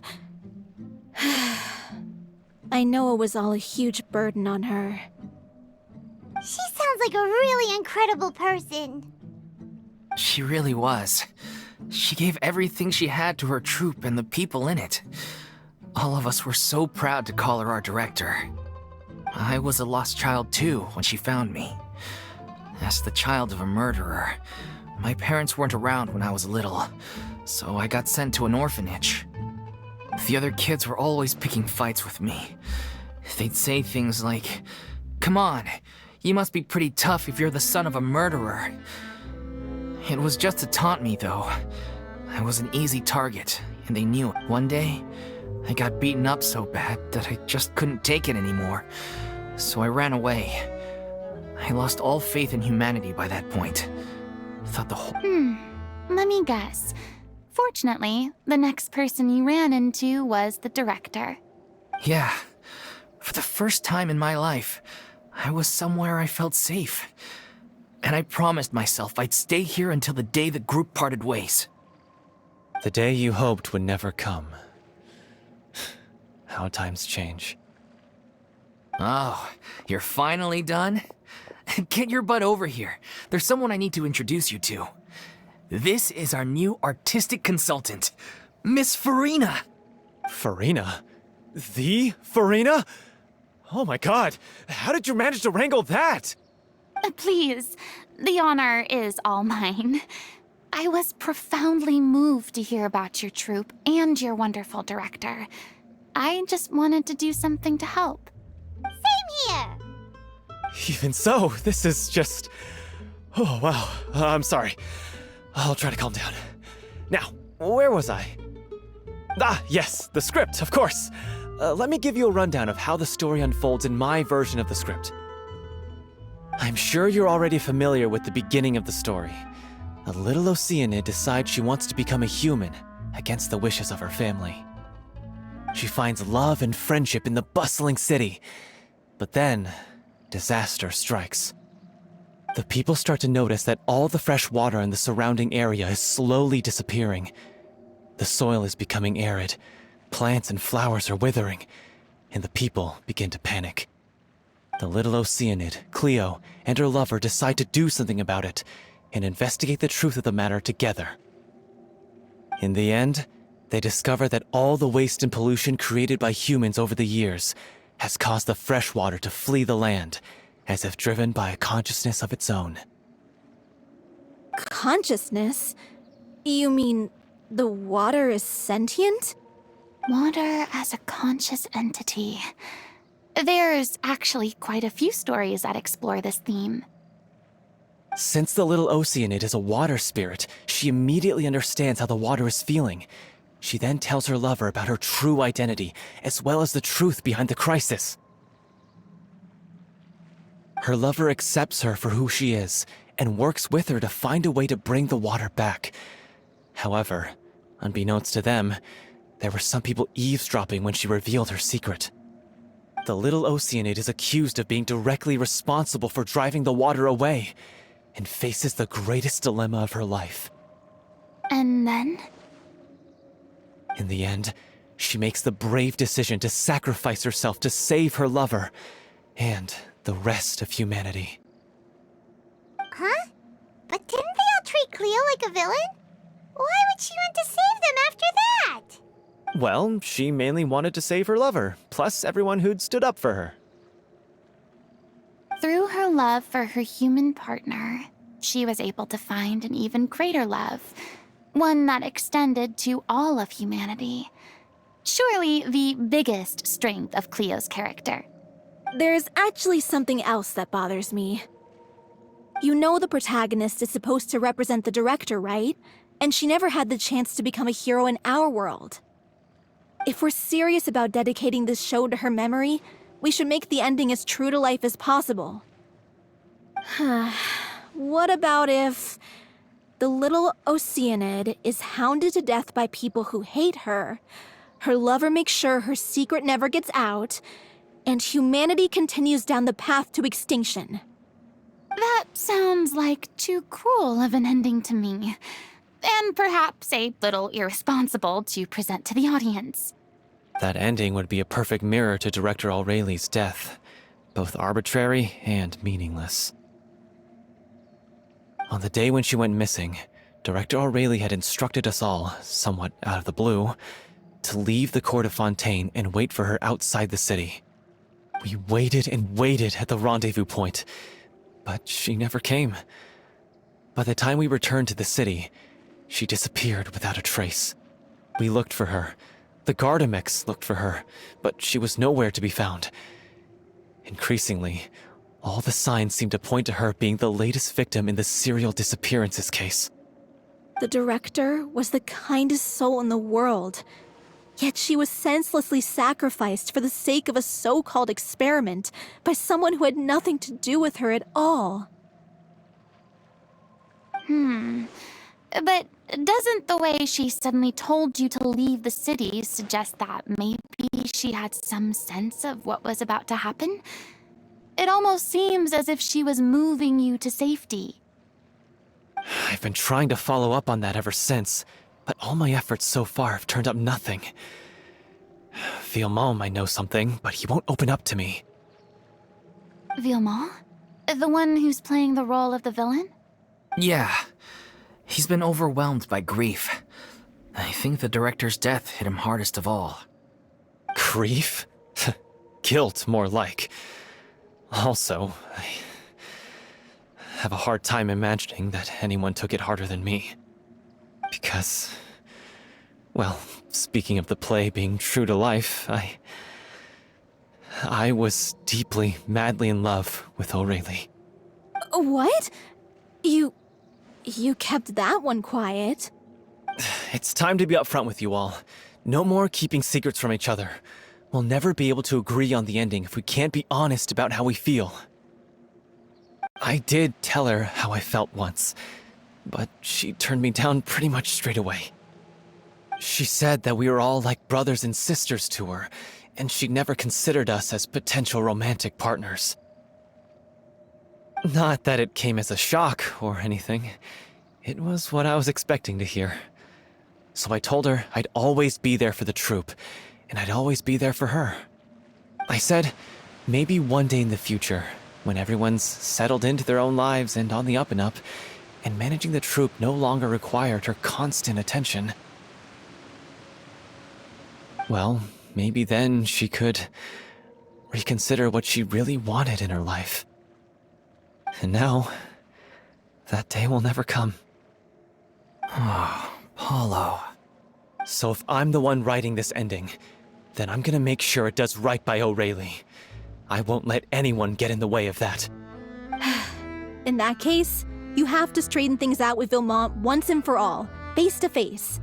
I know it was all a huge burden on her. She sounds like a really incredible person. She really was. She gave everything she had to her troupe and the people in it. All of us were so proud to call her our director. I was a lost child too when she found me. As the child of a murderer, my parents weren't around when I was little, so I got sent to an orphanage. The other kids were always picking fights with me. They'd say things like, "Come on, you must be pretty tough if you're the son of a murderer." It was just to taunt me, though. I was an easy target, and they knew it. One day, I got beaten up so bad that I just couldn't take it anymore, so I ran away. I lost all faith in humanity by that point. Thought the whole— Let me guess. Fortunately, the next person you ran into was the director. Yeah. For the first time in my life, I was somewhere I felt safe. And I promised myself I'd stay here until the day the group parted ways. The day you hoped would never come. How times change. Oh, you're finally done? Get your butt over here. There's someone I need to introduce you to. This is our new artistic consultant, Miss Furina. Furina? The Furina? Oh my god, how did you manage to wrangle that? Please, the honor is all mine. I was profoundly moved to hear about your troupe and your wonderful director. I just wanted to do something to help. Same here. Even so, this is just... Oh, wow. I'm sorry. I'll try to calm down. Now, where was I? Ah, yes, the script, of course. Let me give you a rundown of how the story unfolds in my version of the script. I'm sure you're already familiar with the beginning of the story. A little Oceanid decides she wants to become a human, against the wishes of her family. She finds love and friendship in the bustling city. But then, disaster strikes. The people start to notice that all the fresh water in the surrounding area is slowly disappearing. The soil is becoming arid, plants and flowers are withering, and the people begin to panic. The little Oceanid, Cleo, and her lover decide to do something about it and investigate the truth of the matter together. In the end, they discover that all the waste and pollution created by humans over the years has caused the fresh water to flee the land, as if driven by a consciousness of its own. Consciousness? You mean the water is sentient? Water as a conscious entity. There's actually quite a few stories that explore this theme. Since the little Oceanid is a water spirit, she immediately understands how the water is feeling. She then tells her lover about her true identity, as well as the truth behind the crisis. Her lover accepts her for who she is, and works with her to find a way to bring the water back. However, unbeknownst to them, there were some people eavesdropping when she revealed her secret. The little oceanid is accused of being directly responsible for driving the water away, and faces the greatest dilemma of her life. And then? In the end, she makes the brave decision to sacrifice herself to save her lover, and the rest of humanity. Huh? But didn't they all treat Cleo like a villain? Why would she want to save them after that? Well, she mainly wanted to save her lover, plus everyone who'd stood up for her. Through her love for her human partner, she was able to find an even greater love, one that extended to all of humanity. Surely the biggest strength of Cleo's character. There's actually something else that bothers me. You know the protagonist is supposed to represent the director, right? And she never had the chance to become a hero in our world. If we're serious about dedicating this show to her memory, we should make the ending as true to life as possible. What about if the little oceanid is hounded to death by people who hate her, her lover makes sure her secret never gets out, and humanity continues down the path to extinction? That sounds like too cruel of an ending to me. And perhaps a little irresponsible to present to the audience. That ending would be a perfect mirror to Director O'Reilly's death, both arbitrary and meaningless. On the day when she went missing, Director O'Reilly had instructed us all, somewhat out of the blue, to leave the court of Fontaine and wait for her outside the city. We waited and waited at the rendezvous point, but she never came. By the time we returned to the city, she disappeared without a trace. We looked for her. The Gardamex looked for her, but she was nowhere to be found. Increasingly, all the signs seemed to point to her being the latest victim in the serial disappearances case. The director was the kindest soul in the world, yet she was senselessly sacrificed for the sake of a so-called experiment by someone who had nothing to do with her at all. But doesn't the way she suddenly told you to leave the city suggest that maybe she had some sense of what was about to happen? It almost seems as if she was moving you to safety. I've been trying to follow up on that ever since, but all my efforts so far have turned up nothing. Villemont might know something, but he won't open up to me. Villemont? The one who's playing the role of the villain? Yeah. He's been overwhelmed by grief. I think the director's death hit him hardest of all. Grief? Guilt, more like. Also, I have a hard time imagining that anyone took it harder than me. Because, well, speaking of the play being true to life, I was deeply, madly in love with O'Reilly. What? You kept that one quiet. It's time to be upfront with you all. No more keeping secrets from each other. We'll never be able to agree on the ending if we can't be honest about how we feel. I did tell her how I felt once, but she turned me down pretty much straight away. She said that we were all like brothers and sisters to her, and she'd never considered us as potential romantic partners. Not that it came as a shock or anything. It was what I was expecting to hear. So I told her I'd always be there for the troupe, and I'd always be there for her. I said, maybe one day in the future, when everyone's settled into their own lives and on the up and up, and managing the troupe no longer required her constant attention. Well, maybe then she could reconsider what she really wanted in her life. And now, that day will never come. Oh, Paulo. So if I'm the one writing this ending, then I'm gonna make sure it does right by O'Reilly. I won't let anyone get in the way of that. In that case, you have to straighten things out with Villemont once and for all, face to face.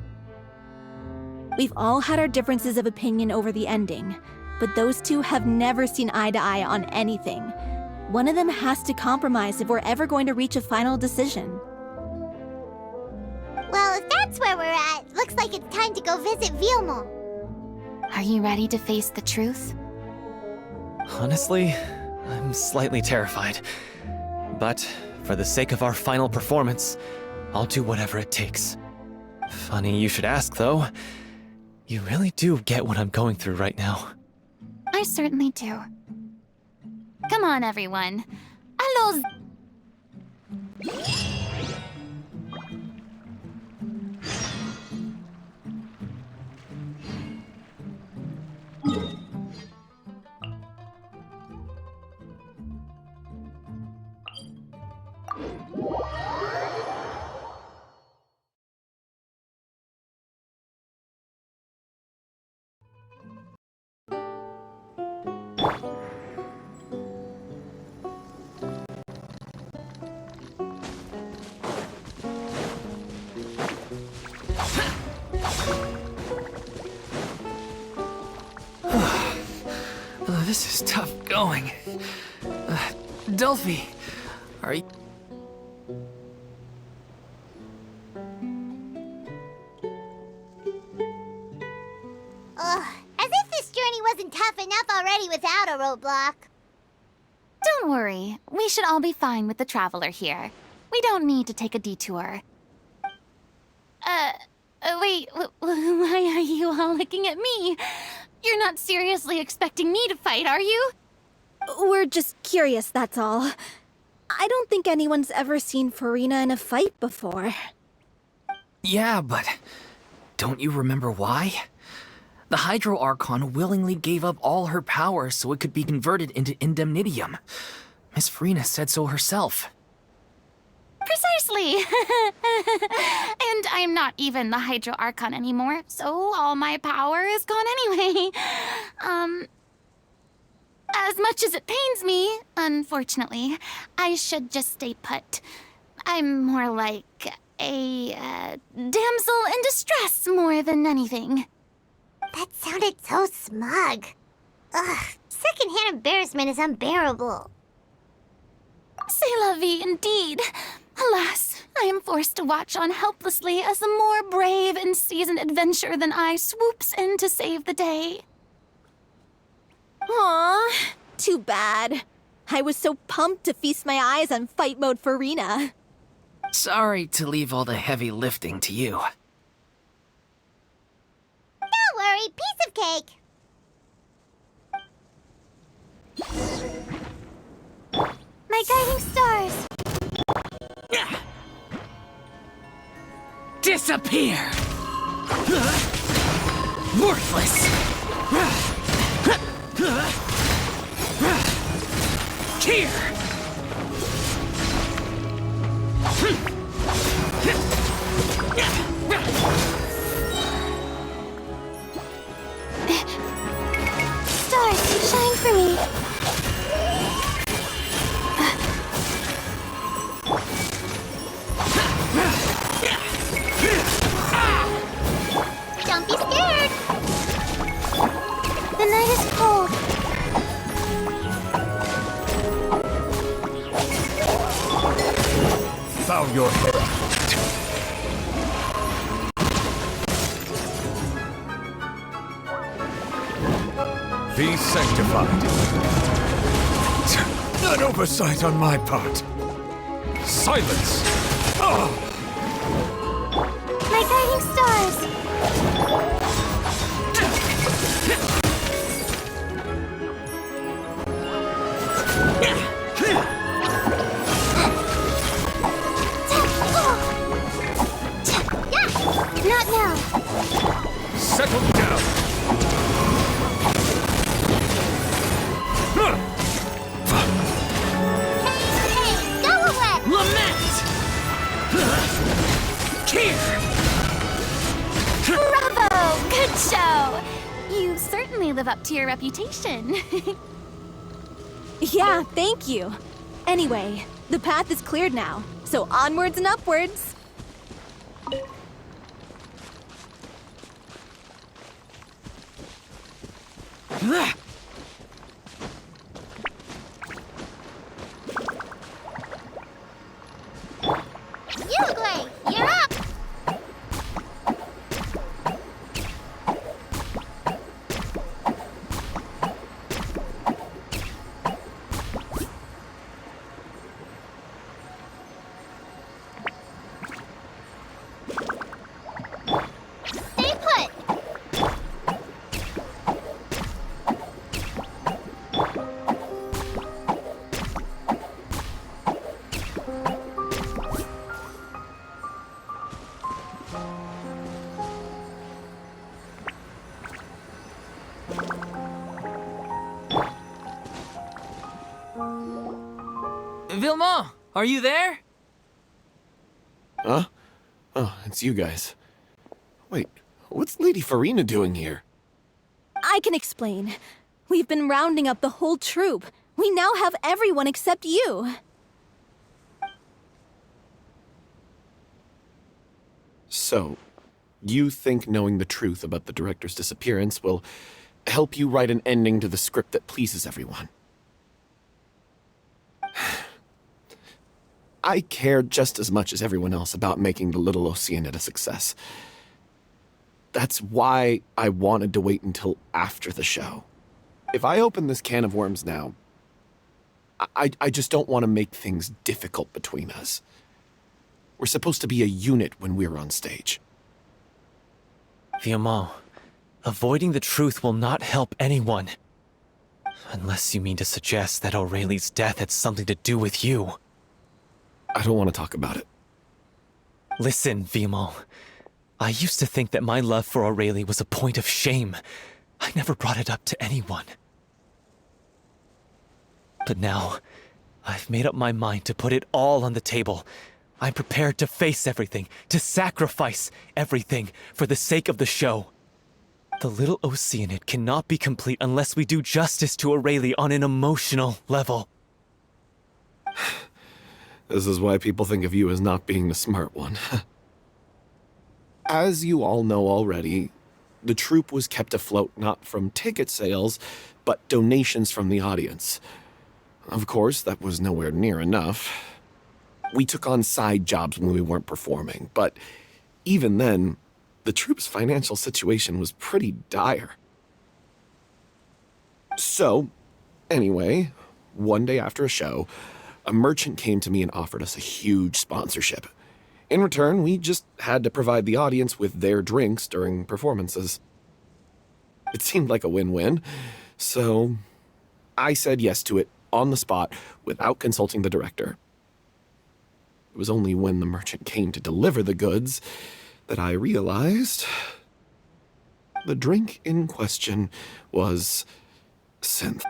We've all had our differences of opinion over the ending, but those two have never seen eye to eye on anything. One of them has to compromise if we're ever going to reach a final decision. Well, if that's where we're at, looks like it's time to go visit Villemont. Are you ready to face the truth? Honestly, I'm slightly terrified. But for the sake of our final performance, I'll do whatever it takes. Funny you should ask, though. You really do get what I'm going through right now. I certainly do. Come on, everyone. Hello. This is tough going. Delphi, are you... Ugh, as if this journey wasn't tough enough already without a roadblock. Don't worry. We should all be fine with the traveler here. We don't need to take a detour. Wait, why are you all looking at me? You're not seriously expecting me to fight, are you? We're just curious, that's all. I don't think anyone's ever seen Furina in a fight before. Yeah, but don't you remember why? The Hydro Archon willingly gave up all her power so it could be converted into indemnitium. Miss Furina said so herself. Precisely! And I'm not even the Hydro Archon anymore, so all my power is gone anyway. As much as it pains me, unfortunately, I should just stay put. I'm more like a damsel in distress more than anything. That sounded so smug. Ugh, secondhand embarrassment is unbearable. C'est la vie, indeed. Alas, I am forced to watch on helplessly as a more brave and seasoned adventurer than I swoops in to save the day. Aw, too bad. I was so pumped to feast my eyes on fight mode Furina. Sorry to leave all the heavy lifting to you. Don't worry, piece of cake. My guiding stars. Disappear! Worthless! Here! Stars, shine for me. Don't be scared. The night is cold. Bow your head. Be sanctified. An oversight on my part. Silence! My guiding stars. Not now. Settle down! Hey, go away! Lament! Here! Bravo! Good show! You certainly live up to your reputation. Yeah, thank you. Anyway, the path is cleared now, so onwards and upwards. Uruguay, you're up! Vilma, are you there? Huh? Oh, it's you guys. Wait, what's Lady Furina doing here? I can explain. We've been rounding up the whole troupe. We now have everyone except you. So, you think knowing the truth about the director's disappearance will help you write an ending to the script that pleases everyone? I care just as much as everyone else about making the little Oceanid a success. That's why I wanted to wait until after the show. If I open this can of worms now, I just don't want to make things difficult between us. We're supposed to be a unit when we're on stage. Vilma, avoiding the truth will not help anyone. Unless you mean to suggest that Aurelie's death had something to do with you. I don't want to talk about it. Listen, Vilma. I used to think that my love for Aurelie was a point of shame. I never brought it up to anyone. But now, I've made up my mind to put it all on the table. I'm prepared to face everything, to sacrifice everything for the sake of the show. The little Oceanid cannot be complete unless we do justice to Aurelie on an emotional level. This is why people think of you as not being the smart one. As you all know already, the troupe was kept afloat not from ticket sales, but donations from the audience. Of course, that was nowhere near enough. We took on side jobs when we weren't performing, but even then, the troupe's financial situation was pretty dire. So, anyway, one day after a show, a merchant came to me and offered us a huge sponsorship. In return, we just had to provide the audience with their drinks during performances. It seemed like a win-win, so I said yes to it on the spot without consulting the director. It was only when the merchant came to deliver the goods that I realized the drink in question was synth.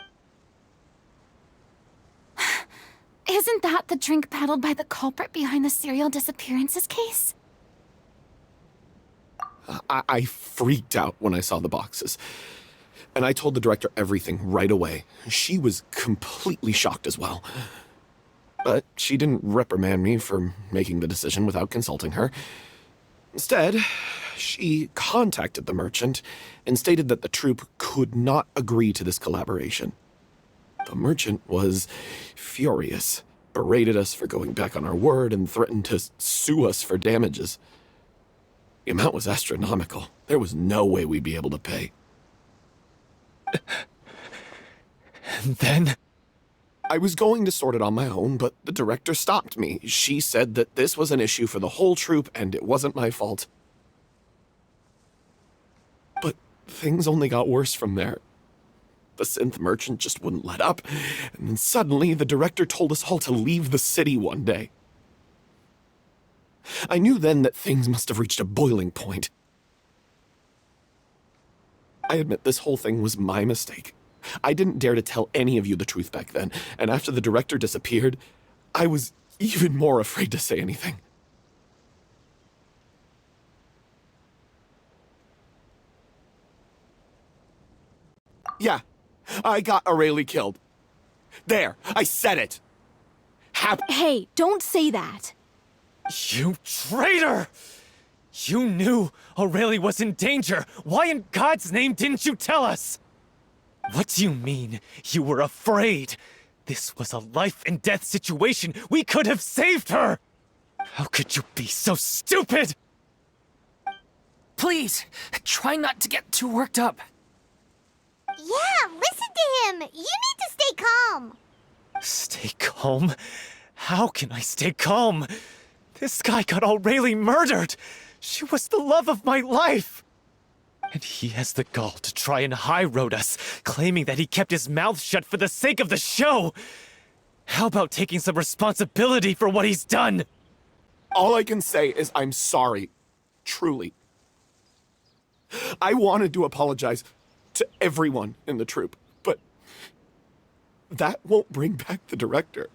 Isn't that the drink peddled by the culprit behind the serial disappearances case? I freaked out when I saw the boxes. And I told the director everything right away. She was completely shocked as well. But she didn't reprimand me for making the decision without consulting her. Instead, she contacted the merchant and stated that the troupe could not agree to this collaboration. The merchant was furious, berated us for going back on our word, and threatened to sue us for damages. The amount was astronomical. There was no way we'd be able to pay. And then? I was going to sort it on my own, but the director stopped me. She said that this was an issue for the whole troupe, and it wasn't my fault. But things only got worse from there. The synth merchant just wouldn't let up, and then suddenly the director told us all to leave the city one day. I knew then that things must have reached a boiling point. I admit this whole thing was my mistake. I didn't dare to tell any of you the truth back then, and after the director disappeared, I was even more afraid to say anything. Yeah, I got Aurelie killed. There, I said it. Hey, don't say that. You traitor! You knew Aurelie was in danger. Why in God's name didn't you tell us? What do you mean, you were afraid? This was a life and death situation. We could have saved her! How could you be so stupid? Please, try not to get too worked up. Yeah, listen to him. You need to stay calm. Stay calm? How can I stay calm? This guy got Aurelie murdered. She was the love of my life. And he has the gall to try and high-road us, claiming that he kept his mouth shut for the sake of the show. How about taking some responsibility for what he's done? All I can say is I'm sorry. Truly. I wanted to apologize to everyone in the troupe, but that won't bring back the director.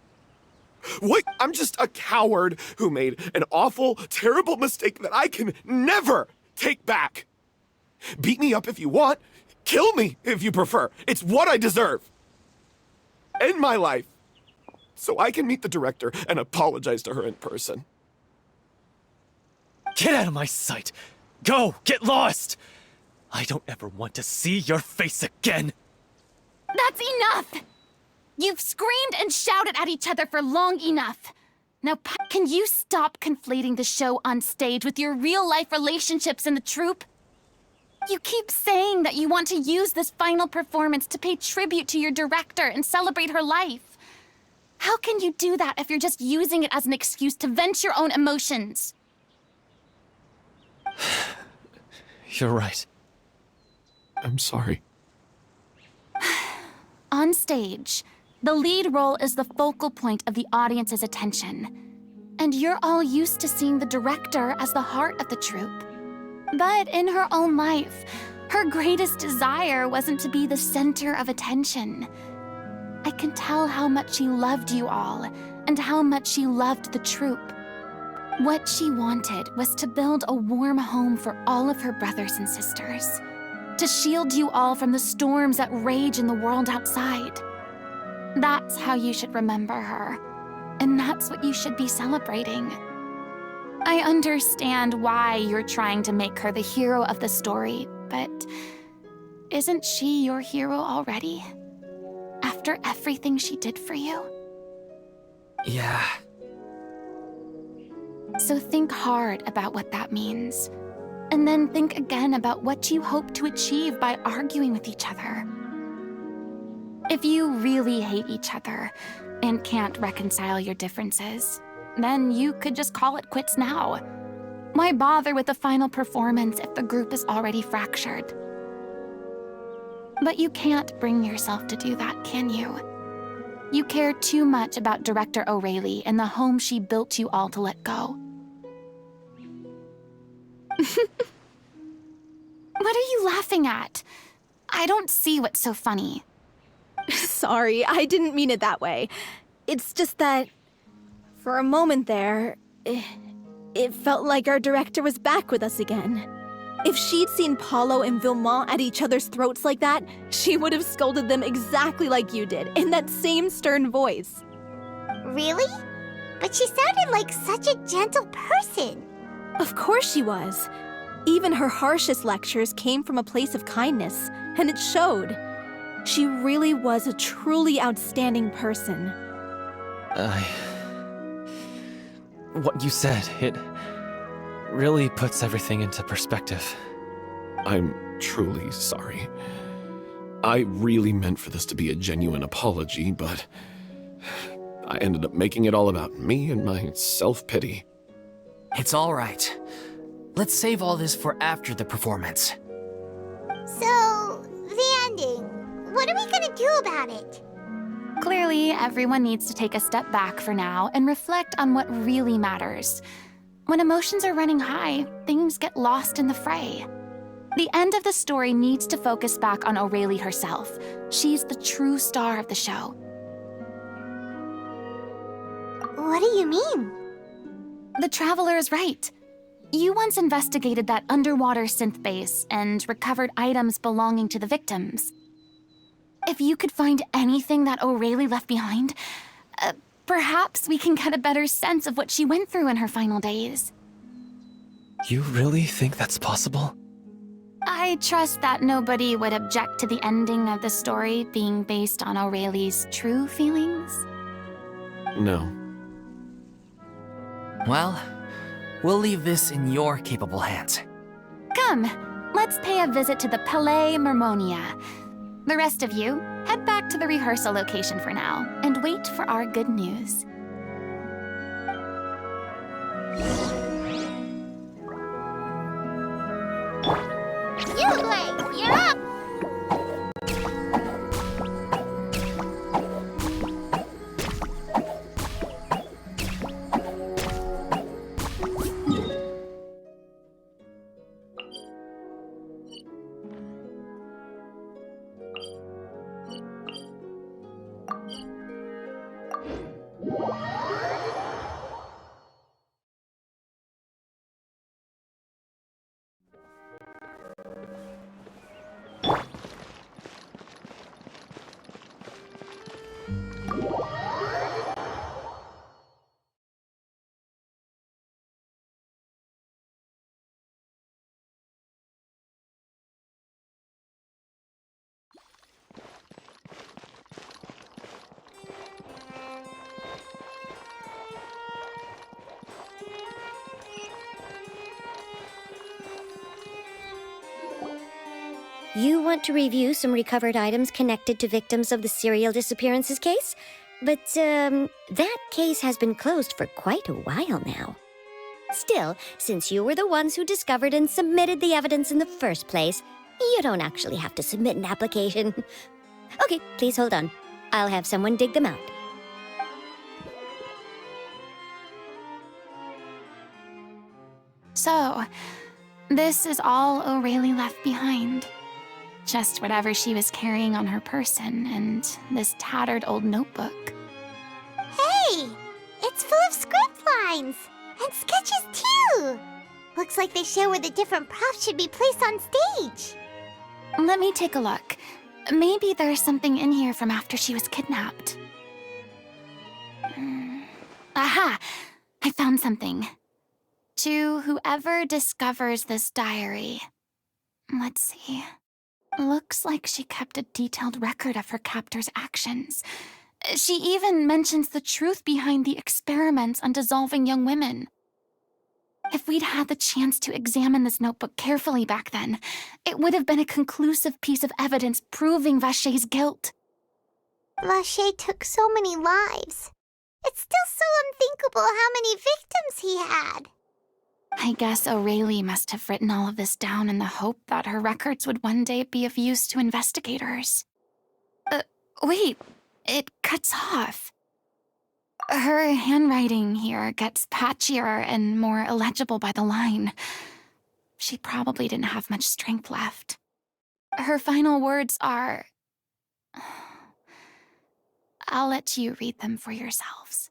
What? I'm just a coward who made an awful, terrible mistake that I can never take back. Beat me up if you want. Kill me if you prefer. It's what I deserve. End my life so I can meet the director and apologize to her in person. Get out of my sight! Go! Get lost! I don't ever want to see your face again! That's enough! You've screamed and shouted at each other for long enough. Now, can you stop conflating the show on stage with your real-life relationships in the troupe? You keep saying that you want to use this final performance to pay tribute to your director and celebrate her life. How can you do that if you're just using it as an excuse to vent your own emotions? You're right. I'm sorry. On stage, the lead role is the focal point of the audience's attention. And you're all used to seeing the director as the heart of the troupe. But in her own life, her greatest desire wasn't to be the center of attention. I can tell how much she loved you all, and how much she loved the troupe. What she wanted was to build a warm home for all of her brothers and sisters. To shield you all from the storms that rage in the world outside. That's how you should remember her. And that's what you should be celebrating. I understand why you're trying to make her the hero of the story, but isn't she your hero already? After everything she did for you? Yeah. So think hard about what that means. And then think again about what you hope to achieve by arguing with each other. If you really hate each other and can't reconcile your differences, then you could just call it quits now. Why bother with the final performance if the group is already fractured? But you can't bring yourself to do that, can you? You care too much about Director O'Reilly and the home she built you all to let go. What are you laughing at? I don't see what's so funny. Sorry, I didn't mean it that way. It's just that, for a moment there, it felt like our director was back with us again. If she'd seen Paulo and Vilmont at each other's throats like that, she would have scolded them exactly like you did, in that same stern voice. Really? But she sounded like such a gentle person. Of course she was. Even her harshest lectures came from a place of kindness, and it showed. She really was a truly outstanding person. What you said, it really puts everything into perspective. I'm truly sorry. I really meant for this to be a genuine apology, but I ended up making it all about me and my self-pity. It's all right. Let's save all this for after the performance. So, the ending. What are we gonna do about it? Clearly, everyone needs to take a step back for now and reflect on what really matters. When emotions are running high, things get lost in the fray. The end of the story needs to focus back on O'Reilly herself. She's the true star of the show. What do you mean? The Traveler is right. You once investigated that underwater synth base and recovered items belonging to the victims. If you could find anything that O'Reilly left behind, perhaps we can get a better sense of what she went through in her final days. You really think that's possible? I trust that nobody would object to the ending of the story being based on O'Reilly's true feelings. No. Well, we'll leave this in your capable hands. Come, let's pay a visit to the Palais Mermonia. The rest of you, head back to the rehearsal location for now, and wait for our good news. Blade, you're up! You want to review some recovered items connected to victims of the serial disappearances case? But, that case has been closed for quite a while now. Still, since you were the ones who discovered and submitted the evidence in the first place, you don't actually have to submit an application. Okay, please hold on. I'll have someone dig them out. So, this is all O'Reilly left behind. Just whatever she was carrying on her person and this tattered old notebook. Hey! It's full of script lines! And sketches too! Looks like they show where the different props should be placed on stage. Let me take a look. Maybe there's something in here from after she was kidnapped. Aha! I found something. To whoever discovers this diary. Let's see. Looks like she kept a detailed record of her captor's actions. She even mentions the truth behind the experiments on dissolving young women. If we'd had the chance to examine this notebook carefully back then, it would have been a conclusive piece of evidence proving Vacher's guilt. Vacher took so many lives. It's still so unthinkable how many victims he had. I guess O'Reilly must have written all of this down in the hope that her records would one day be of use to investigators. Wait, it cuts off. Her handwriting here gets patchier and more illegible by the line. She probably didn't have much strength left. Her final words are... I'll let you read them for yourselves.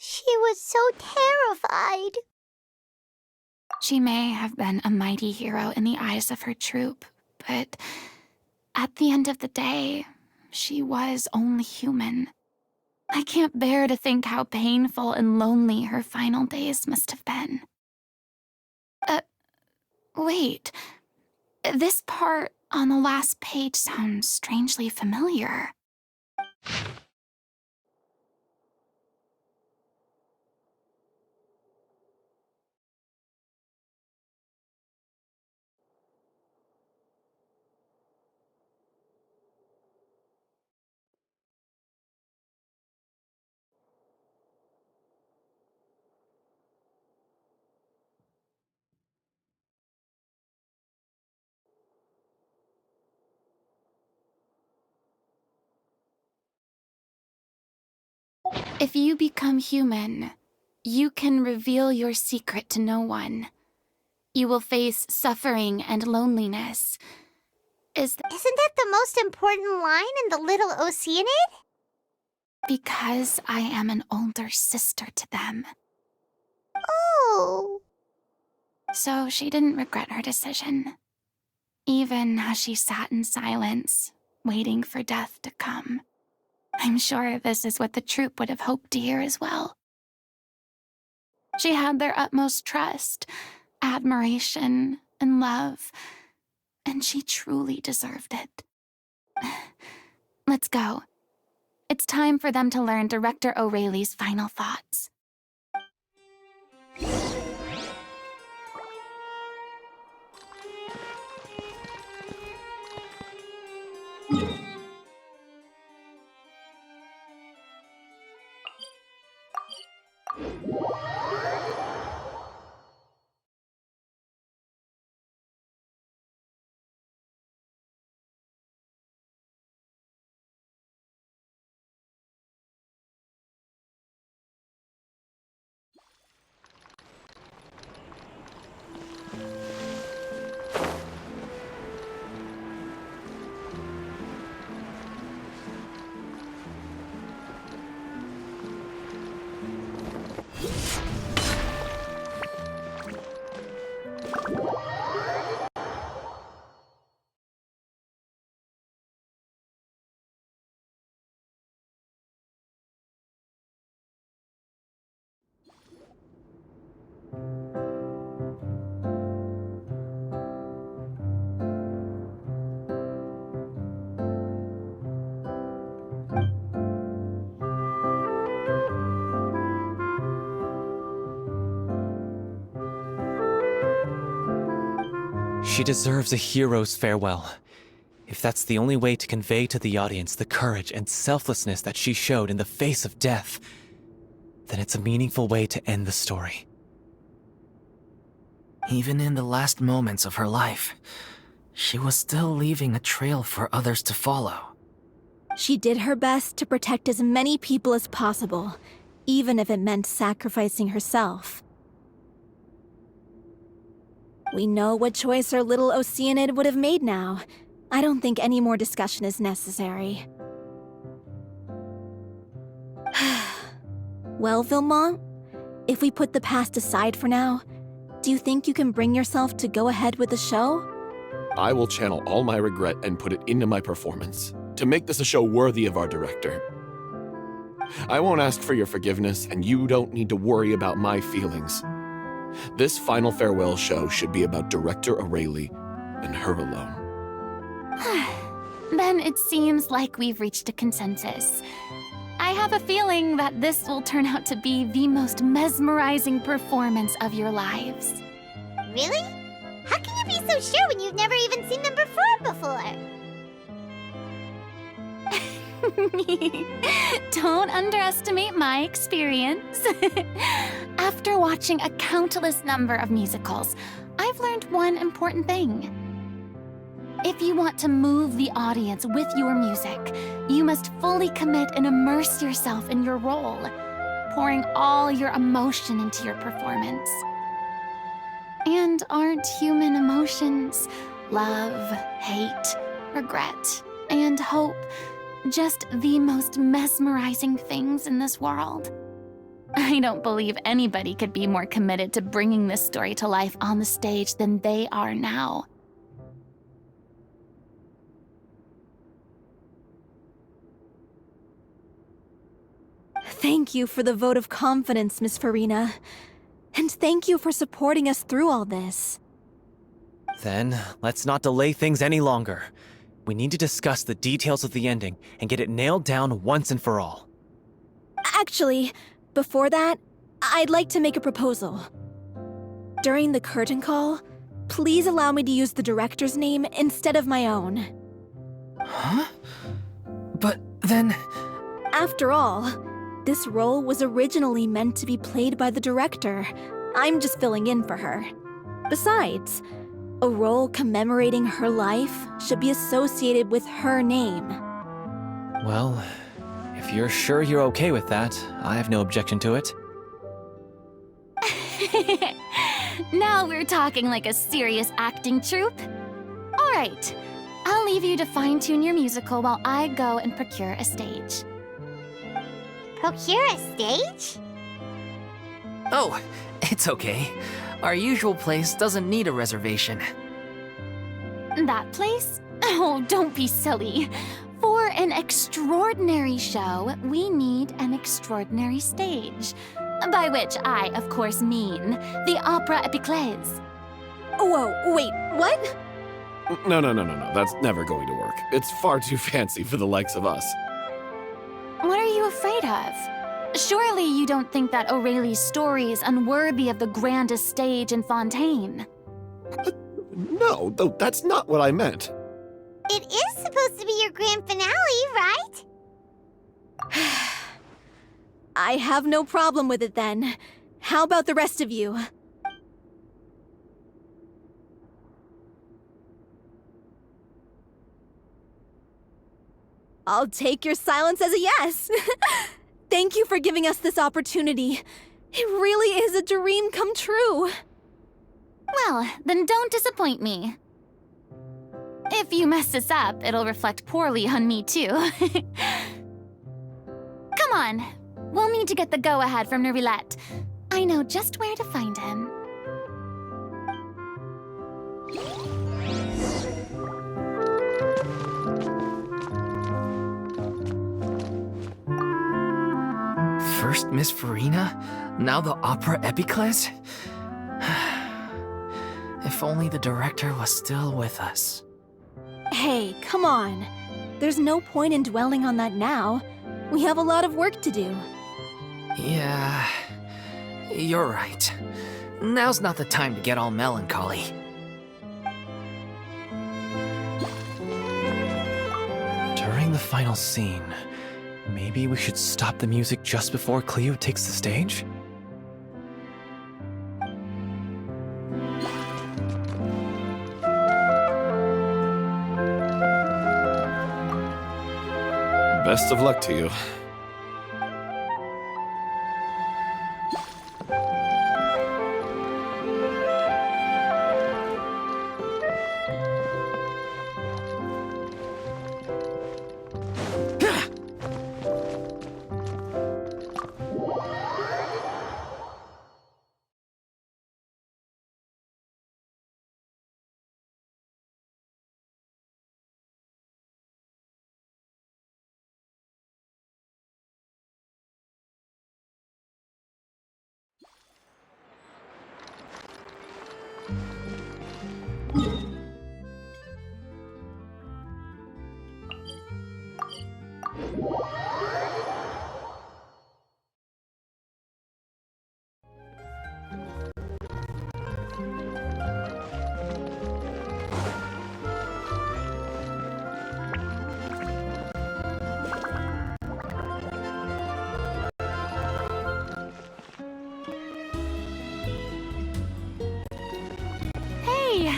She was so terrified. She may have been a mighty hero in the eyes of her troop, but at the end of the day, she was only human. I can't bear to think how painful and lonely her final days must have been. Wait. This part on the last page sounds strangely familiar. If you become human, you can reveal your secret to no one. You will face suffering and loneliness. Isn't that the most important line in the Little Oceanid? Because I am an older sister to them. Oh. So she didn't regret her decision. Even as she sat in silence, waiting for death to come. I'm sure this is what the troupe would have hoped to hear as well. She had their utmost trust, admiration, and love, and she truly deserved it. Let's go. It's time for them to learn Director O'Reilly's final thoughts. She deserves a hero's farewell. If that's the only way to convey to the audience the courage and selflessness that she showed in the face of death, then it's a meaningful way to end the story. Even in the last moments of her life, she was still leaving a trail for others to follow. She did her best to protect as many people as possible, even if it meant sacrificing herself. We know what choice our little Oceanid would have made now. I don't think any more discussion is necessary. Well, Vilmont, if we put the past aside for now, do you think you can bring yourself to go ahead with the show? I will channel all my regret and put it into my performance, to make this a show worthy of our director. I won't ask for your forgiveness, and you don't need to worry about my feelings. This final farewell show should be about Director O'Reilly and her alone. Then it seems like we've reached a consensus. I have a feeling that this will turn out to be the most mesmerizing performance of your lives. Really? How can you be so sure when you've never even seen them perform before? Don't underestimate my experience. After watching a countless number of musicals, I've learned one important thing. If you want to move the audience with your music, you must fully commit and immerse yourself in your role, pouring all your emotion into your performance. And aren't human emotions, love, hate, regret, and hope, just the most mesmerizing things in this world? I don't believe anybody could be more committed to bringing this story to life on the stage than they are now. Thank you for the vote of confidence, Miss Farina. And thank you for supporting us through all this. Then, let's not delay things any longer. We need to discuss the details of the ending and get it nailed down once and for all. Actually, before that, I'd like to make a proposal. During the curtain call, please allow me to use the director's name instead of my own. Huh? But then... After all, this role was originally meant to be played by the director. I'm just filling in for her. Besides, a role commemorating her life should be associated with her name. Well, if you're sure you're okay with that, I have no objection to it. Now we're talking like a serious acting troupe. All right, I'll leave you to fine-tune your musical while I go and procure a stage. Procure a stage? Oh, it's okay. Our usual place doesn't need a reservation. That place? Oh, don't be silly. For an extraordinary show, we need an extraordinary stage. By which I, of course, mean the opera épiclèse. Whoa, wait, what? No. That's never going to work. It's far too fancy for the likes of us. What are you afraid of? Surely you don't think that Aurelie's story is unworthy of the grandest stage in Fontaine. No, that's not what I meant. It is supposed to be your grand finale, right? I have no problem with it then. How about the rest of you? I'll take your silence as a yes. Thank you for giving us this opportunity. It really is a dream come true. Well, then don't disappoint me. If you mess this up, it'll reflect poorly on me too. Come on. We'll need to get the go-ahead from Nerilette. I know just where to find him. First Miss Furina, now the opera épiclèse? If only the director was still with us. Hey, come on. There's no point in dwelling on that now. We have a lot of work to do. Yeah, you're right. Now's not the time to get all melancholy. During the final scene, maybe we should stop the music just before Cleo takes the stage? Best of luck to you.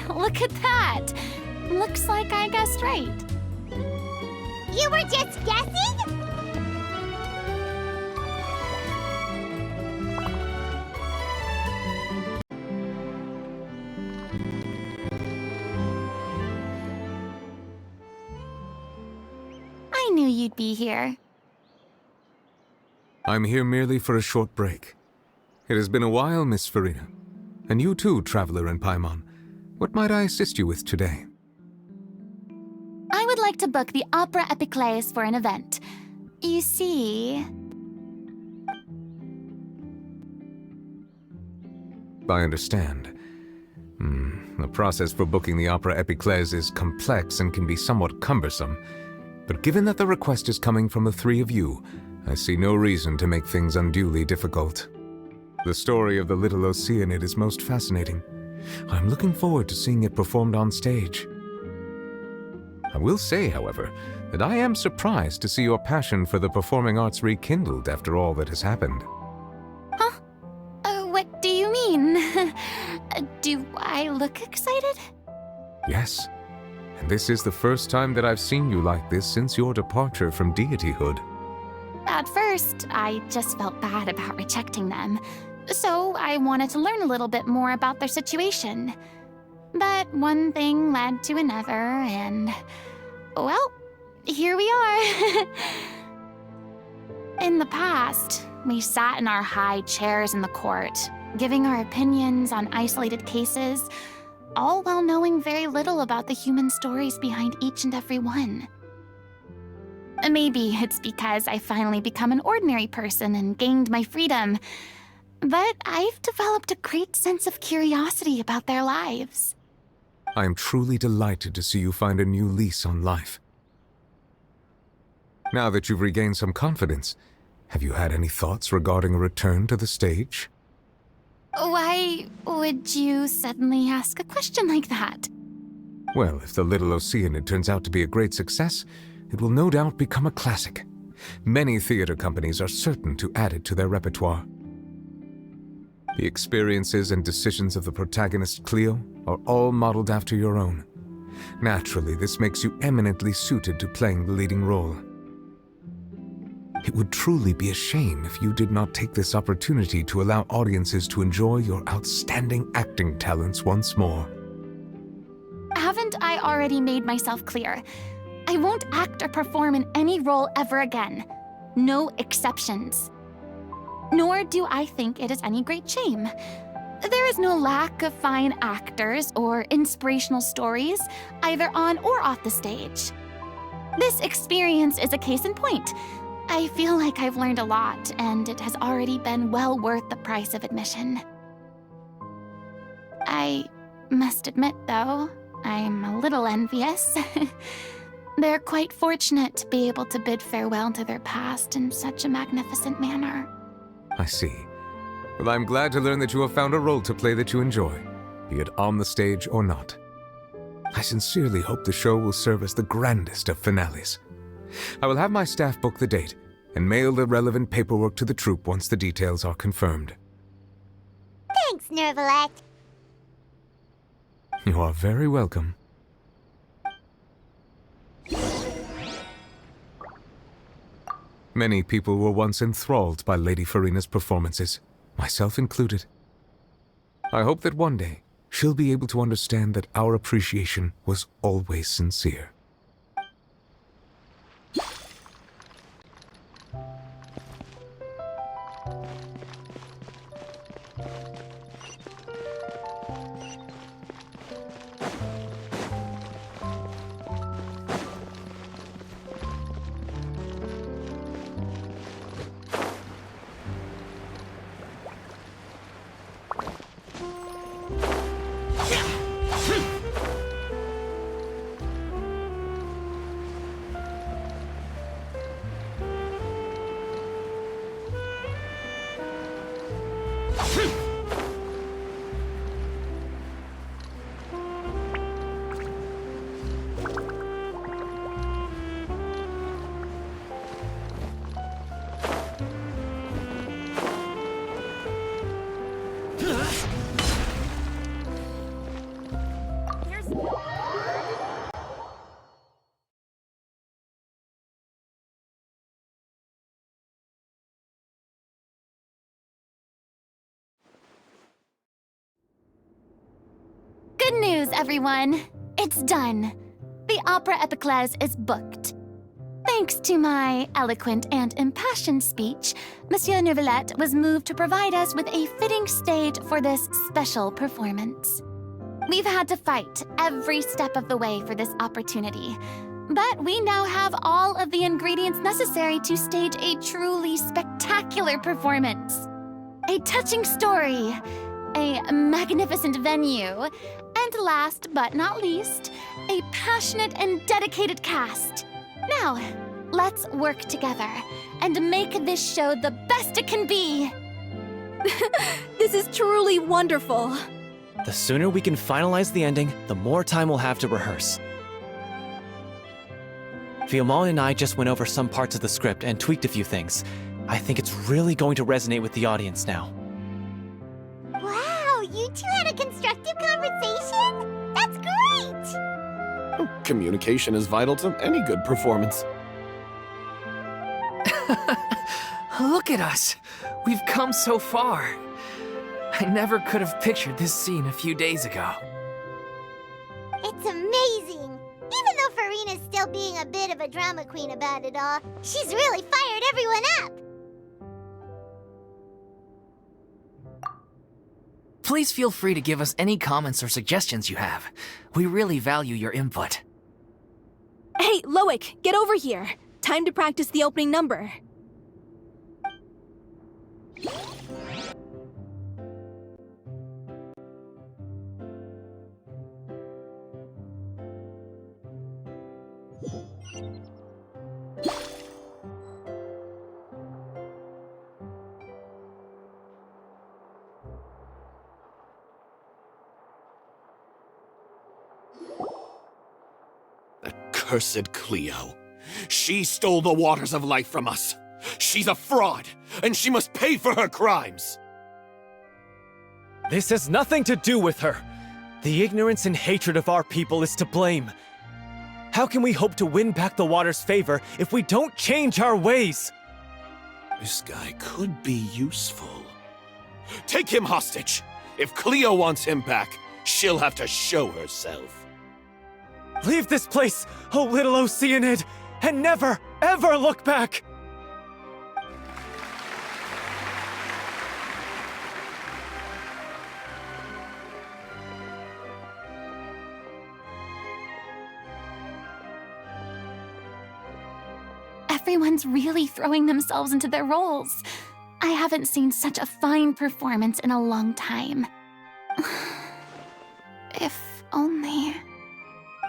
Look at that! Looks like I guessed right. You were just guessing? I knew you'd be here. I'm here merely for a short break. It has been a while, Miss Furina. And you too, traveler in Paimon. What might I assist you with today? I would like to book the opera épiclèse for an event. You see... I understand. The process for booking the opera épiclèse is complex and can be somewhat cumbersome. But given that the request is coming from the three of you, I see no reason to make things unduly difficult. The story of the little oceanid is most fascinating. I'm looking forward to seeing it performed on stage. I will say, however, that I am surprised to see your passion for the performing arts rekindled after all that has happened. Huh? What do you mean? Do I look excited? Yes. And this is the first time that I've seen you like this since your departure from deityhood. At first, I just felt bad about rejecting them. So I wanted to learn a little bit more about their situation. But one thing led to another, and... well, here we are. In the past, we sat in our high chairs in the court, giving our opinions on isolated cases. all while knowing very little about the human stories behind each and every one. Maybe it's because I've finally become an ordinary person and gained my freedom, but I've developed a great sense of curiosity about their lives. I am truly delighted to see you find a new lease on life. Now that you've regained some confidence, have you had any thoughts regarding a return to the stage? Why would you suddenly ask a question like that? Well, if the Little Oceanid turns out to be a great success, it will no doubt become a classic. Many theater companies are certain to add it to their repertoire. The experiences and decisions of the protagonist Cleo are all modeled after your own. Naturally, this makes you eminently suited to playing the leading role. It would truly be a shame if you did not take this opportunity to allow audiences to enjoy your outstanding acting talents once more. Haven't I already made myself clear? I won't act or perform in any role ever again. No exceptions. Nor do I think it is any great shame. There is no lack of fine actors or inspirational stories, either on or off the stage. This experience is a case in point. I feel like I've learned a lot, and it has already been well worth the price of admission. I must admit, though, I'm a little envious. They're quite fortunate to be able to bid farewell to their past in such a magnificent manner. I see. Well, I'm glad to learn that you have found a role to play that you enjoy, be it on the stage or not. I sincerely hope the show will serve as the grandest of finales. I will have my staff book the date and mail the relevant paperwork to the troupe once the details are confirmed. Thanks, Nervalette. You are very welcome. Many people were once enthralled by Lady Furina's performances, myself included. I hope that one day she'll be able to understand that our appreciation was always sincere. Good news, everyone! It's done. The Opera Epiclese is booked. Thanks to my eloquent and impassioned speech, Monsieur Nervalette was moved to provide us with a fitting stage for this special performance. We've had to fight every step of the way for this opportunity, but we now have all of the ingredients necessary to stage a truly spectacular performance. A touching story, a magnificent venue, and last but not least, a passionate and dedicated cast. Now, let's work together and make this show the best it can be. This is truly wonderful. The sooner we can finalize the ending, the more time we'll have to rehearse. Fiamma and I just went over some parts of the script and tweaked a few things. I think it's really going to resonate with the audience now. Wow, you two had a constructive conversation? That's great! Communication is vital to any good performance. Look at us! We've come so far. I never could have pictured this scene a few days ago. It's amazing! Even though Furina's still being a bit of a drama queen about it all, she's really fired everyone up! Please feel free to give us any comments or suggestions you have. We really value your input. Hey, Loic, get over here. Time to practice the opening number. Cursed Cleo. She stole the waters of life from us. She's a fraud, and she must pay for her crimes. This has nothing to do with her. The ignorance and hatred of our people is to blame. How can we hope to win back the water's favor if we don't change our ways? This guy could be useful. Take him hostage. If Cleo wants him back, she'll have to show herself. Leave this place, O little Oceanid, and never, ever look back! Everyone's really throwing themselves into their roles. I haven't seen such a fine performance in a long time. If only...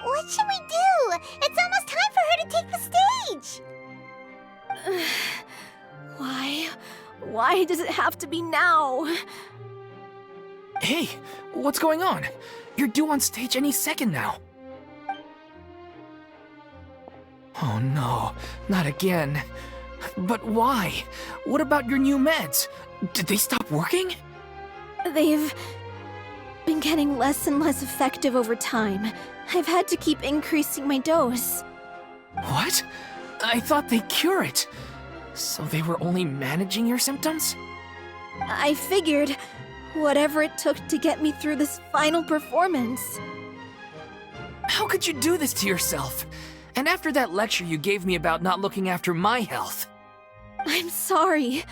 What should we do? It's almost time for her to take the stage! Why does it have to be now? Hey, what's going on? You're due on stage any second now. Oh no, not again. But why? What about your new meds? Did they stop working? They've been getting less and less effective over time. I've had to keep increasing my dose. What? I thought they cure it. So they were only managing your symptoms? I figured whatever it took to get me through this final performance. How could you do this to yourself? And after that lecture you gave me about not looking after my health. I'm sorry.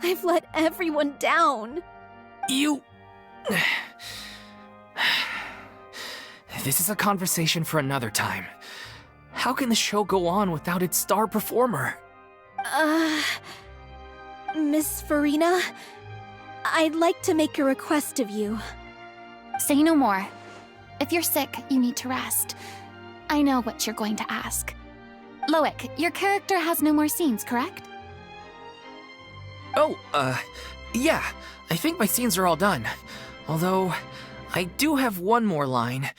I've let everyone down. You... This is a conversation for another time. How can the show go on without its star performer? Miss Furina, I'd like to make a request of you. Say no more. If you're sick, you need to rest. I know what you're going to ask. Loic, your character has no more scenes, correct? Oh, yeah. I think my scenes are all done. Although, I do have one more line.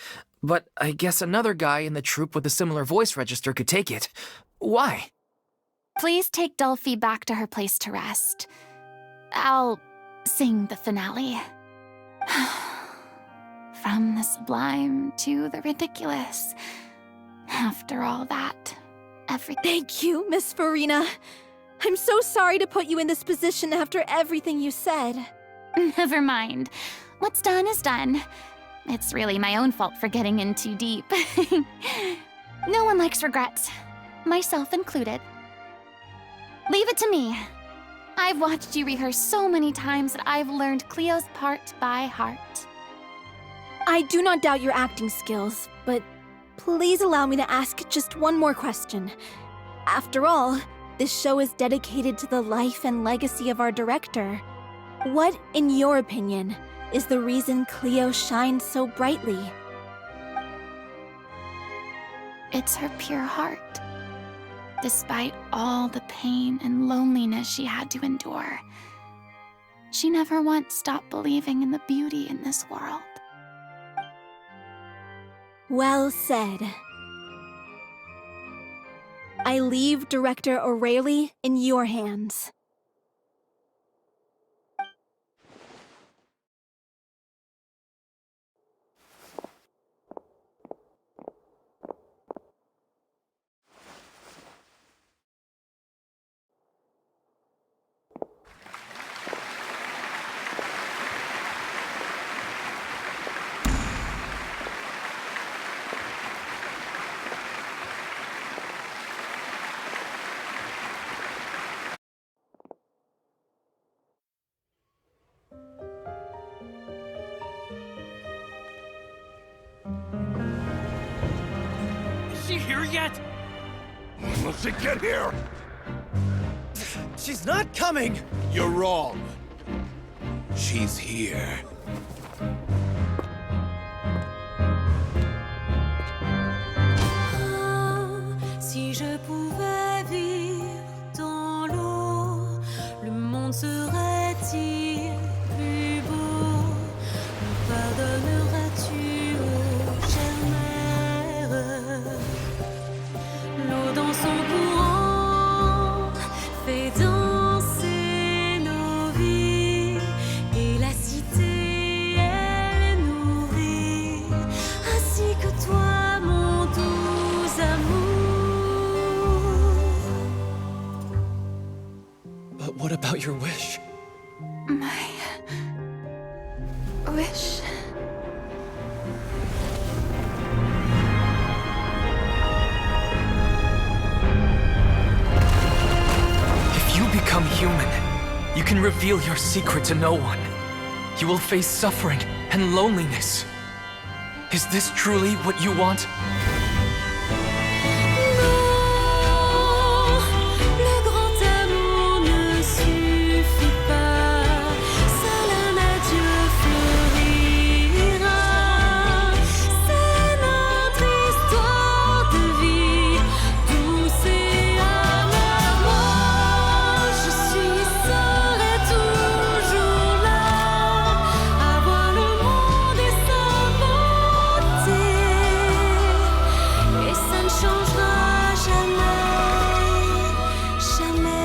But I guess another guy in the troupe with a similar voice register could take it. Why? Please take Delphi back to her place to rest. I'll sing the finale. From the sublime to the ridiculous. After all that, everything... Thank you, Miss Furina. I'm so sorry to put you in this position after everything you said. Never mind. What's done is done. It's really my own fault for getting in too deep. No one likes regrets, myself included. Leave it to me. I've watched you rehearse so many times that I've learned Cleo's part by heart. I do not doubt your acting skills, but please allow me to ask just one more question. After all, this show is dedicated to the life and legacy of our director. What, in your opinion, is the reason Cleo shines so brightly? It's her pure heart. Despite all the pain and loneliness she had to endure, she never once stopped believing in the beauty in this world. Well said. I leave Director O'Reilly in your hands. she here yet? Will she get here? She's not coming! You're wrong. She's here. Si je pouvais vivre dans l'eau, le monde serait-il plus beau? Me pardonneras-tu, ô chère mère? L'eau dans son courant fait danser nos vies, et la cité elle est nourrie, ainsi que toi, mon doux amour. But what about your wish? My wish. If you become human, you can reveal your secret to no one. You will face suffering and loneliness. Is this truly what you want? Le grand amour ne suffit pas, seul un adieu fleurira. C'est notre histoire de vie, douce et amère. Moi, je suis, serai toujours là, à voir le monde et sa beauté, et ça ne changera jamais, jamais.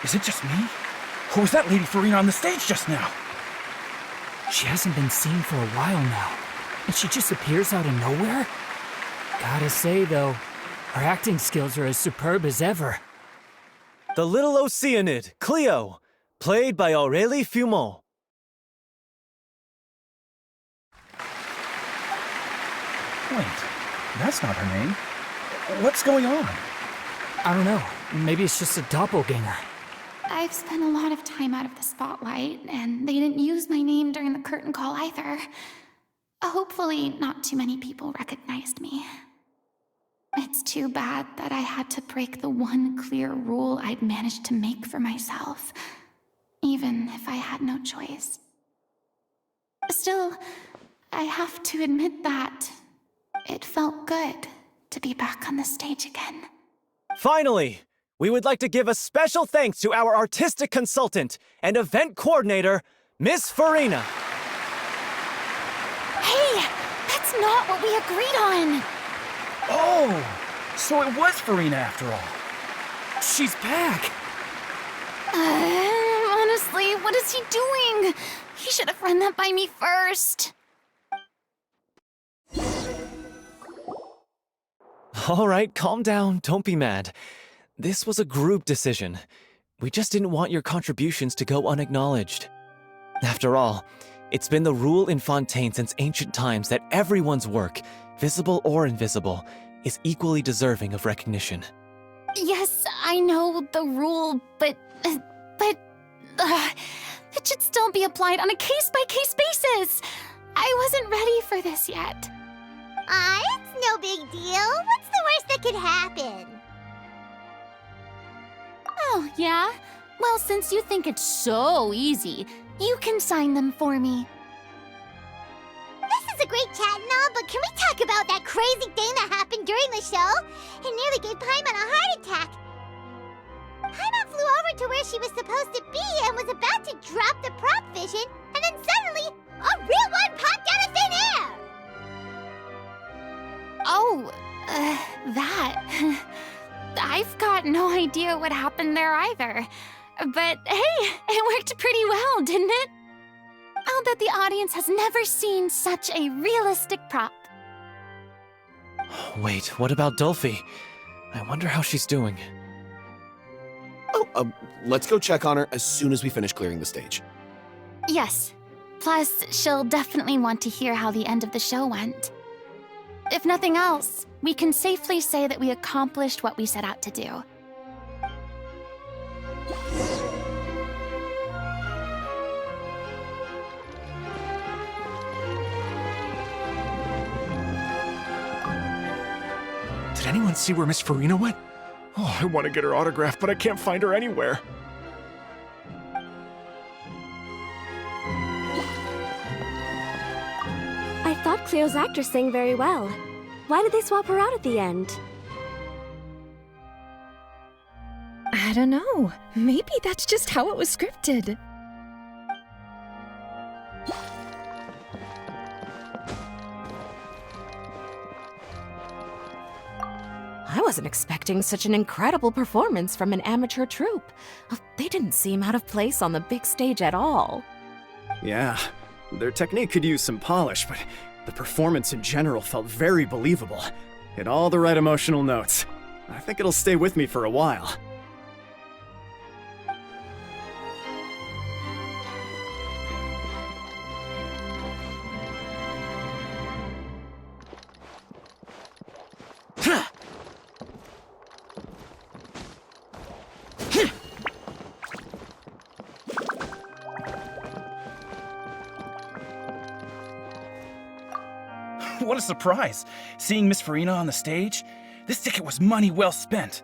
Is it just me? Or was that Lady Furina on the stage just now? She hasn't been seen for a while now, and she just appears out of nowhere? Gotta say, though, her acting skills are as superb as ever. The little Oceanid, Cleo, played by Aurélie Fumont. Wait, that's not her name. What's going on? I don't know, maybe it's just a doppelganger. I've spent a lot of time out of the spotlight, and they didn't use my name during the curtain call either. Hopefully, not too many people recognized me. It's too bad that I had to break the one clear rule I'd managed to make for myself, even if I had no choice. Still, I have to admit that it felt good to be back on the stage again. Finally, we would like to give a special thanks to our artistic consultant and event coordinator, Miss Furina. Hey, that's not what we agreed on! Oh, so it was Furina after all. She's back! Honestly, what is he doing? He should have run that by me first. All right, calm down, don't be mad. This was a group decision. We just didn't want your contributions to go unacknowledged. After all, it's been the rule in Fontaine since ancient times that everyone's work, visible or invisible, is equally deserving of recognition. Yes, I know the rule, but it should still be applied on a case-by-case basis. I wasn't ready for this yet. It's no big deal. What's the worst that could happen? Oh, yeah? Well, since you think it's so easy, you can sign them for me. This is a great chat and all, but can we talk about that crazy thing that happened during the show? It nearly gave Paimon a heart attack. Paimon flew over to where she was supposed to be and was about to drop the prop vision, and then suddenly, a real one popped out of thin air! idea what happened there either. But hey, it worked pretty well, didn't it? I'll bet the audience has never seen such a realistic prop. Wait, what about Dolphy? I wonder how she's doing. Oh, let's go check on her as soon as we finish clearing the stage. Yes. Plus, she'll definitely want to hear how the end of the show went. If nothing else, we can safely say that we accomplished what we set out to do. Did anyone see where Miss Furina went? Oh, I want to get her autograph, but I can't find her anywhere. I thought Cleo's actress sang very well. Why did they swap her out at the end? I don't know. Maybe that's just how it was scripted. I wasn't expecting such an incredible performance from an amateur troupe. They didn't seem out of place on the big stage at all. Yeah, their technique could use some polish, but the performance in general felt very believable. Hit all the right emotional notes. I think it'll stay with me for a while. What a surprise! Seeing Miss Furina on the stage? This ticket was money well spent.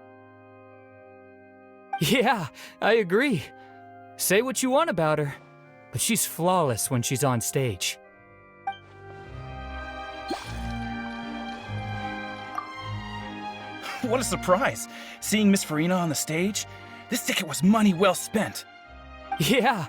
Yeah, I agree. Say what you want about her, but she's flawless when she's on stage. What a surprise! Seeing Miss Furina on the stage? This ticket was money well spent. Yeah.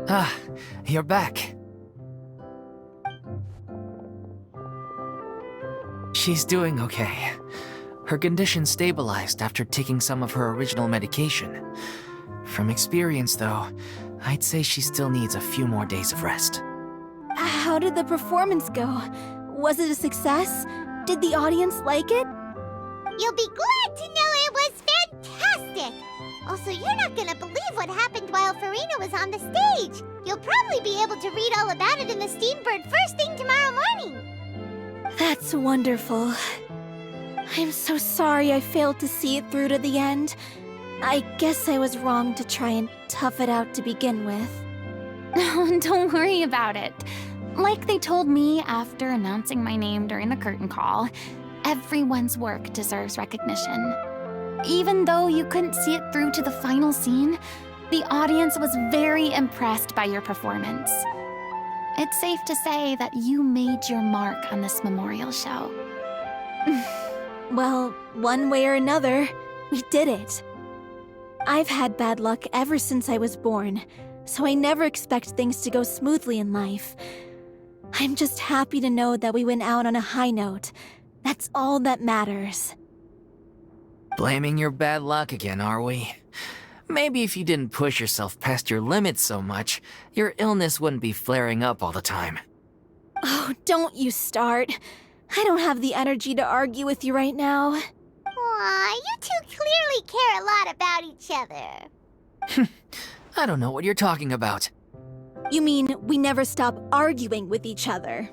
Ah, you're back. She's doing okay. Her condition stabilized after taking some of her original medication. From experience, though, I'd say she still needs a few more days of rest. How did the performance go? Was it a success? Did the audience like it? You'll be glad to know it was fantastic! Also, you're not gonna believe what happened while Furina was on the stage. You'll probably be able to read all about it in the Steambird first thing tomorrow morning. That's wonderful. I'm so sorry I failed to see it through to the end. I guess I was wrong to try and tough it out to begin with. Oh, don't worry about it. Like they told me after announcing my name during the curtain call, everyone's work deserves recognition. Even though you couldn't see it through to the final scene, the audience was very impressed by your performance. It's safe to say that you made your mark on this memorial show. Well, one way or another, we did it. I've had bad luck ever since I was born, so I never expect things to go smoothly in life. I'm just happy to know that we went out on a high note. That's all that matters. Blaming your bad luck again, are we? Maybe if you didn't push yourself past your limits so much, your illness wouldn't be flaring up all the time. Oh, don't you start. I don't have the energy to argue with you right now. Aw, you two clearly care a lot about each other. I don't know what you're talking about. You mean we never stop arguing with each other?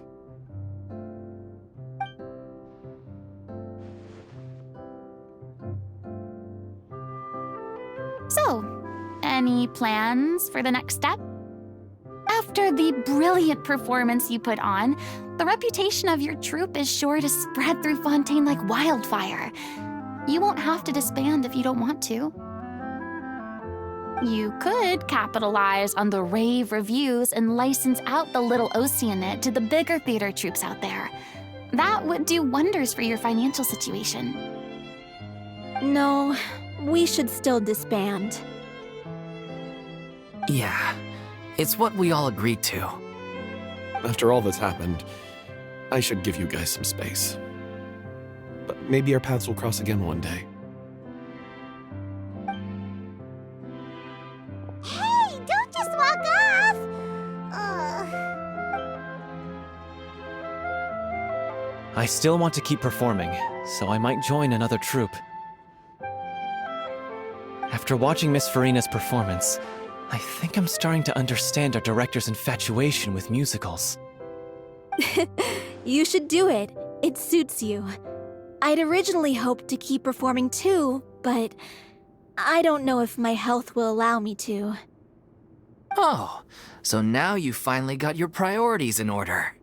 So, any plans for the next step? After the brilliant performance you put on, the reputation of your troupe is sure to spread through Fontaine like wildfire. You won't have to disband if you don't want to. You could capitalize on the rave reviews and license out the little Oceanid to the bigger theater troupes out there. That would do wonders for your financial situation. No, we should still disband. Yeah, it's what we all agreed to. After all that's happened, I should give you guys some space. But maybe our paths will cross again one day. Hey, don't just walk off! I still want to keep performing, so I might join another troupe. After watching Miss Furina's performance, I think I'm starting to understand our director's infatuation with musicals. You should do it. It suits you. I'd originally hoped to keep performing too, but I don't know if my health will allow me to. Oh, so now you finally got your priorities in order.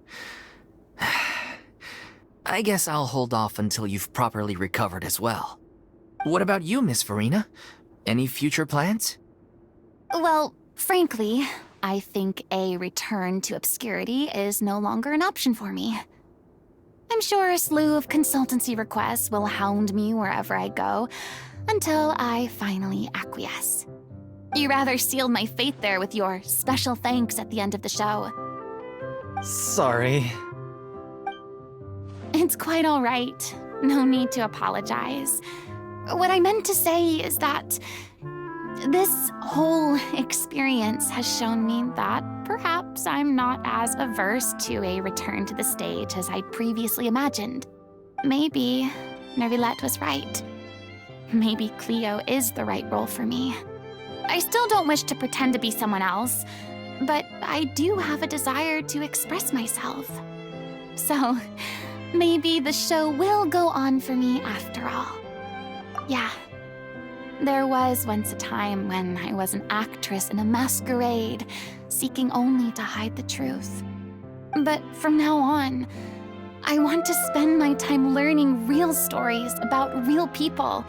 I guess I'll hold off until you've properly recovered as well. What about you, Miss Furina? Any future plans? Well, frankly, I think a return to obscurity is no longer an option for me. I'm sure a slew of consultancy requests will hound me wherever I go until I finally acquiesce. You rather sealed my fate there with your special thanks at the end of the show. Sorry. It's quite all right. No need to apologize. What I meant to say is that this whole experience has shown me that perhaps I'm not as averse to a return to the stage as I'd previously imagined. Maybe Nervilette was right. Maybe Cleo is the right role for me. I still don't wish to pretend to be someone else, but I do have a desire to express myself. So, maybe the show will go on for me after all. Yeah. There was once a time when I was an actress in a masquerade, seeking only to hide the truth. But from now on, I want to spend my time learning real stories about real people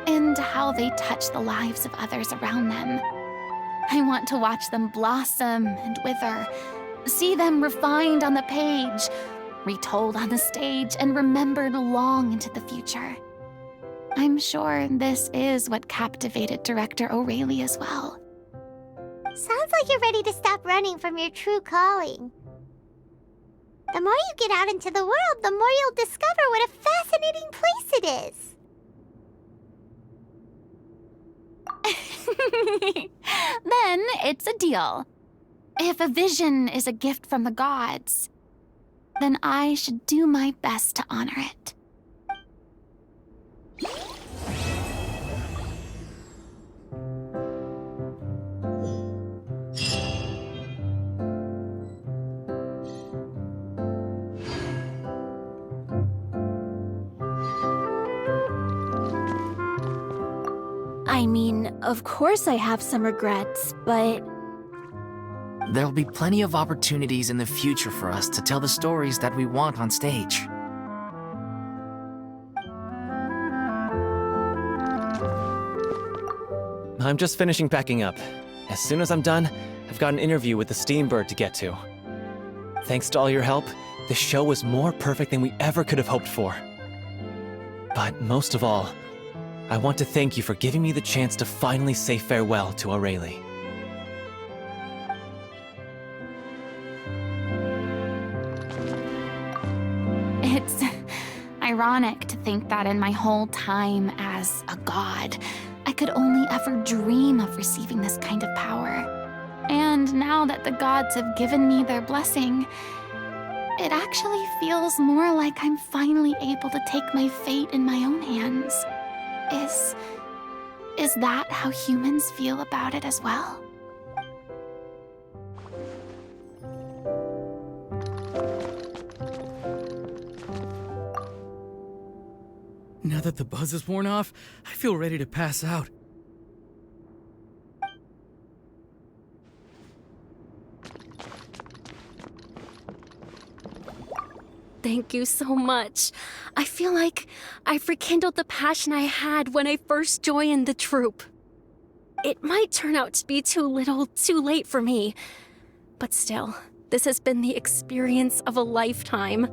and how they touch the lives of others around them. I want to watch them blossom and wither, see them refined on the page, retold on the stage, and remembered long into the future. I'm sure this is what captivated director O'Reilly as well. Sounds like you're ready to stop running from your true calling. The more you get out into the world, the more you'll discover what a fascinating place it is. Then it's a deal. If a vision is a gift from the gods, then I should do my best to honor it. I mean, of course I have some regrets, but There'll be plenty of opportunities in the future for us to tell the stories that we want on stage. I'm just finishing packing up. As soon as I'm done, I've got an interview with the Steambird to get to. Thanks to all your help, the show was more perfect than we ever could have hoped for. But most of all, I want to thank you for giving me the chance to finally say farewell to Aurelie. It's ironic to think that in my whole time as a god, I could only ever dream of receiving this kind of power. And now that the gods have given me their blessing, it actually feels more like I'm finally able to take my fate in my own hands. Is that how humans feel about it as well? Now that the buzz is worn off, I feel ready to pass out. Thank you so much. I feel like I've rekindled the passion I had when I first joined the troupe. It might turn out to be too little, too late for me. But still, this has been the experience of a lifetime.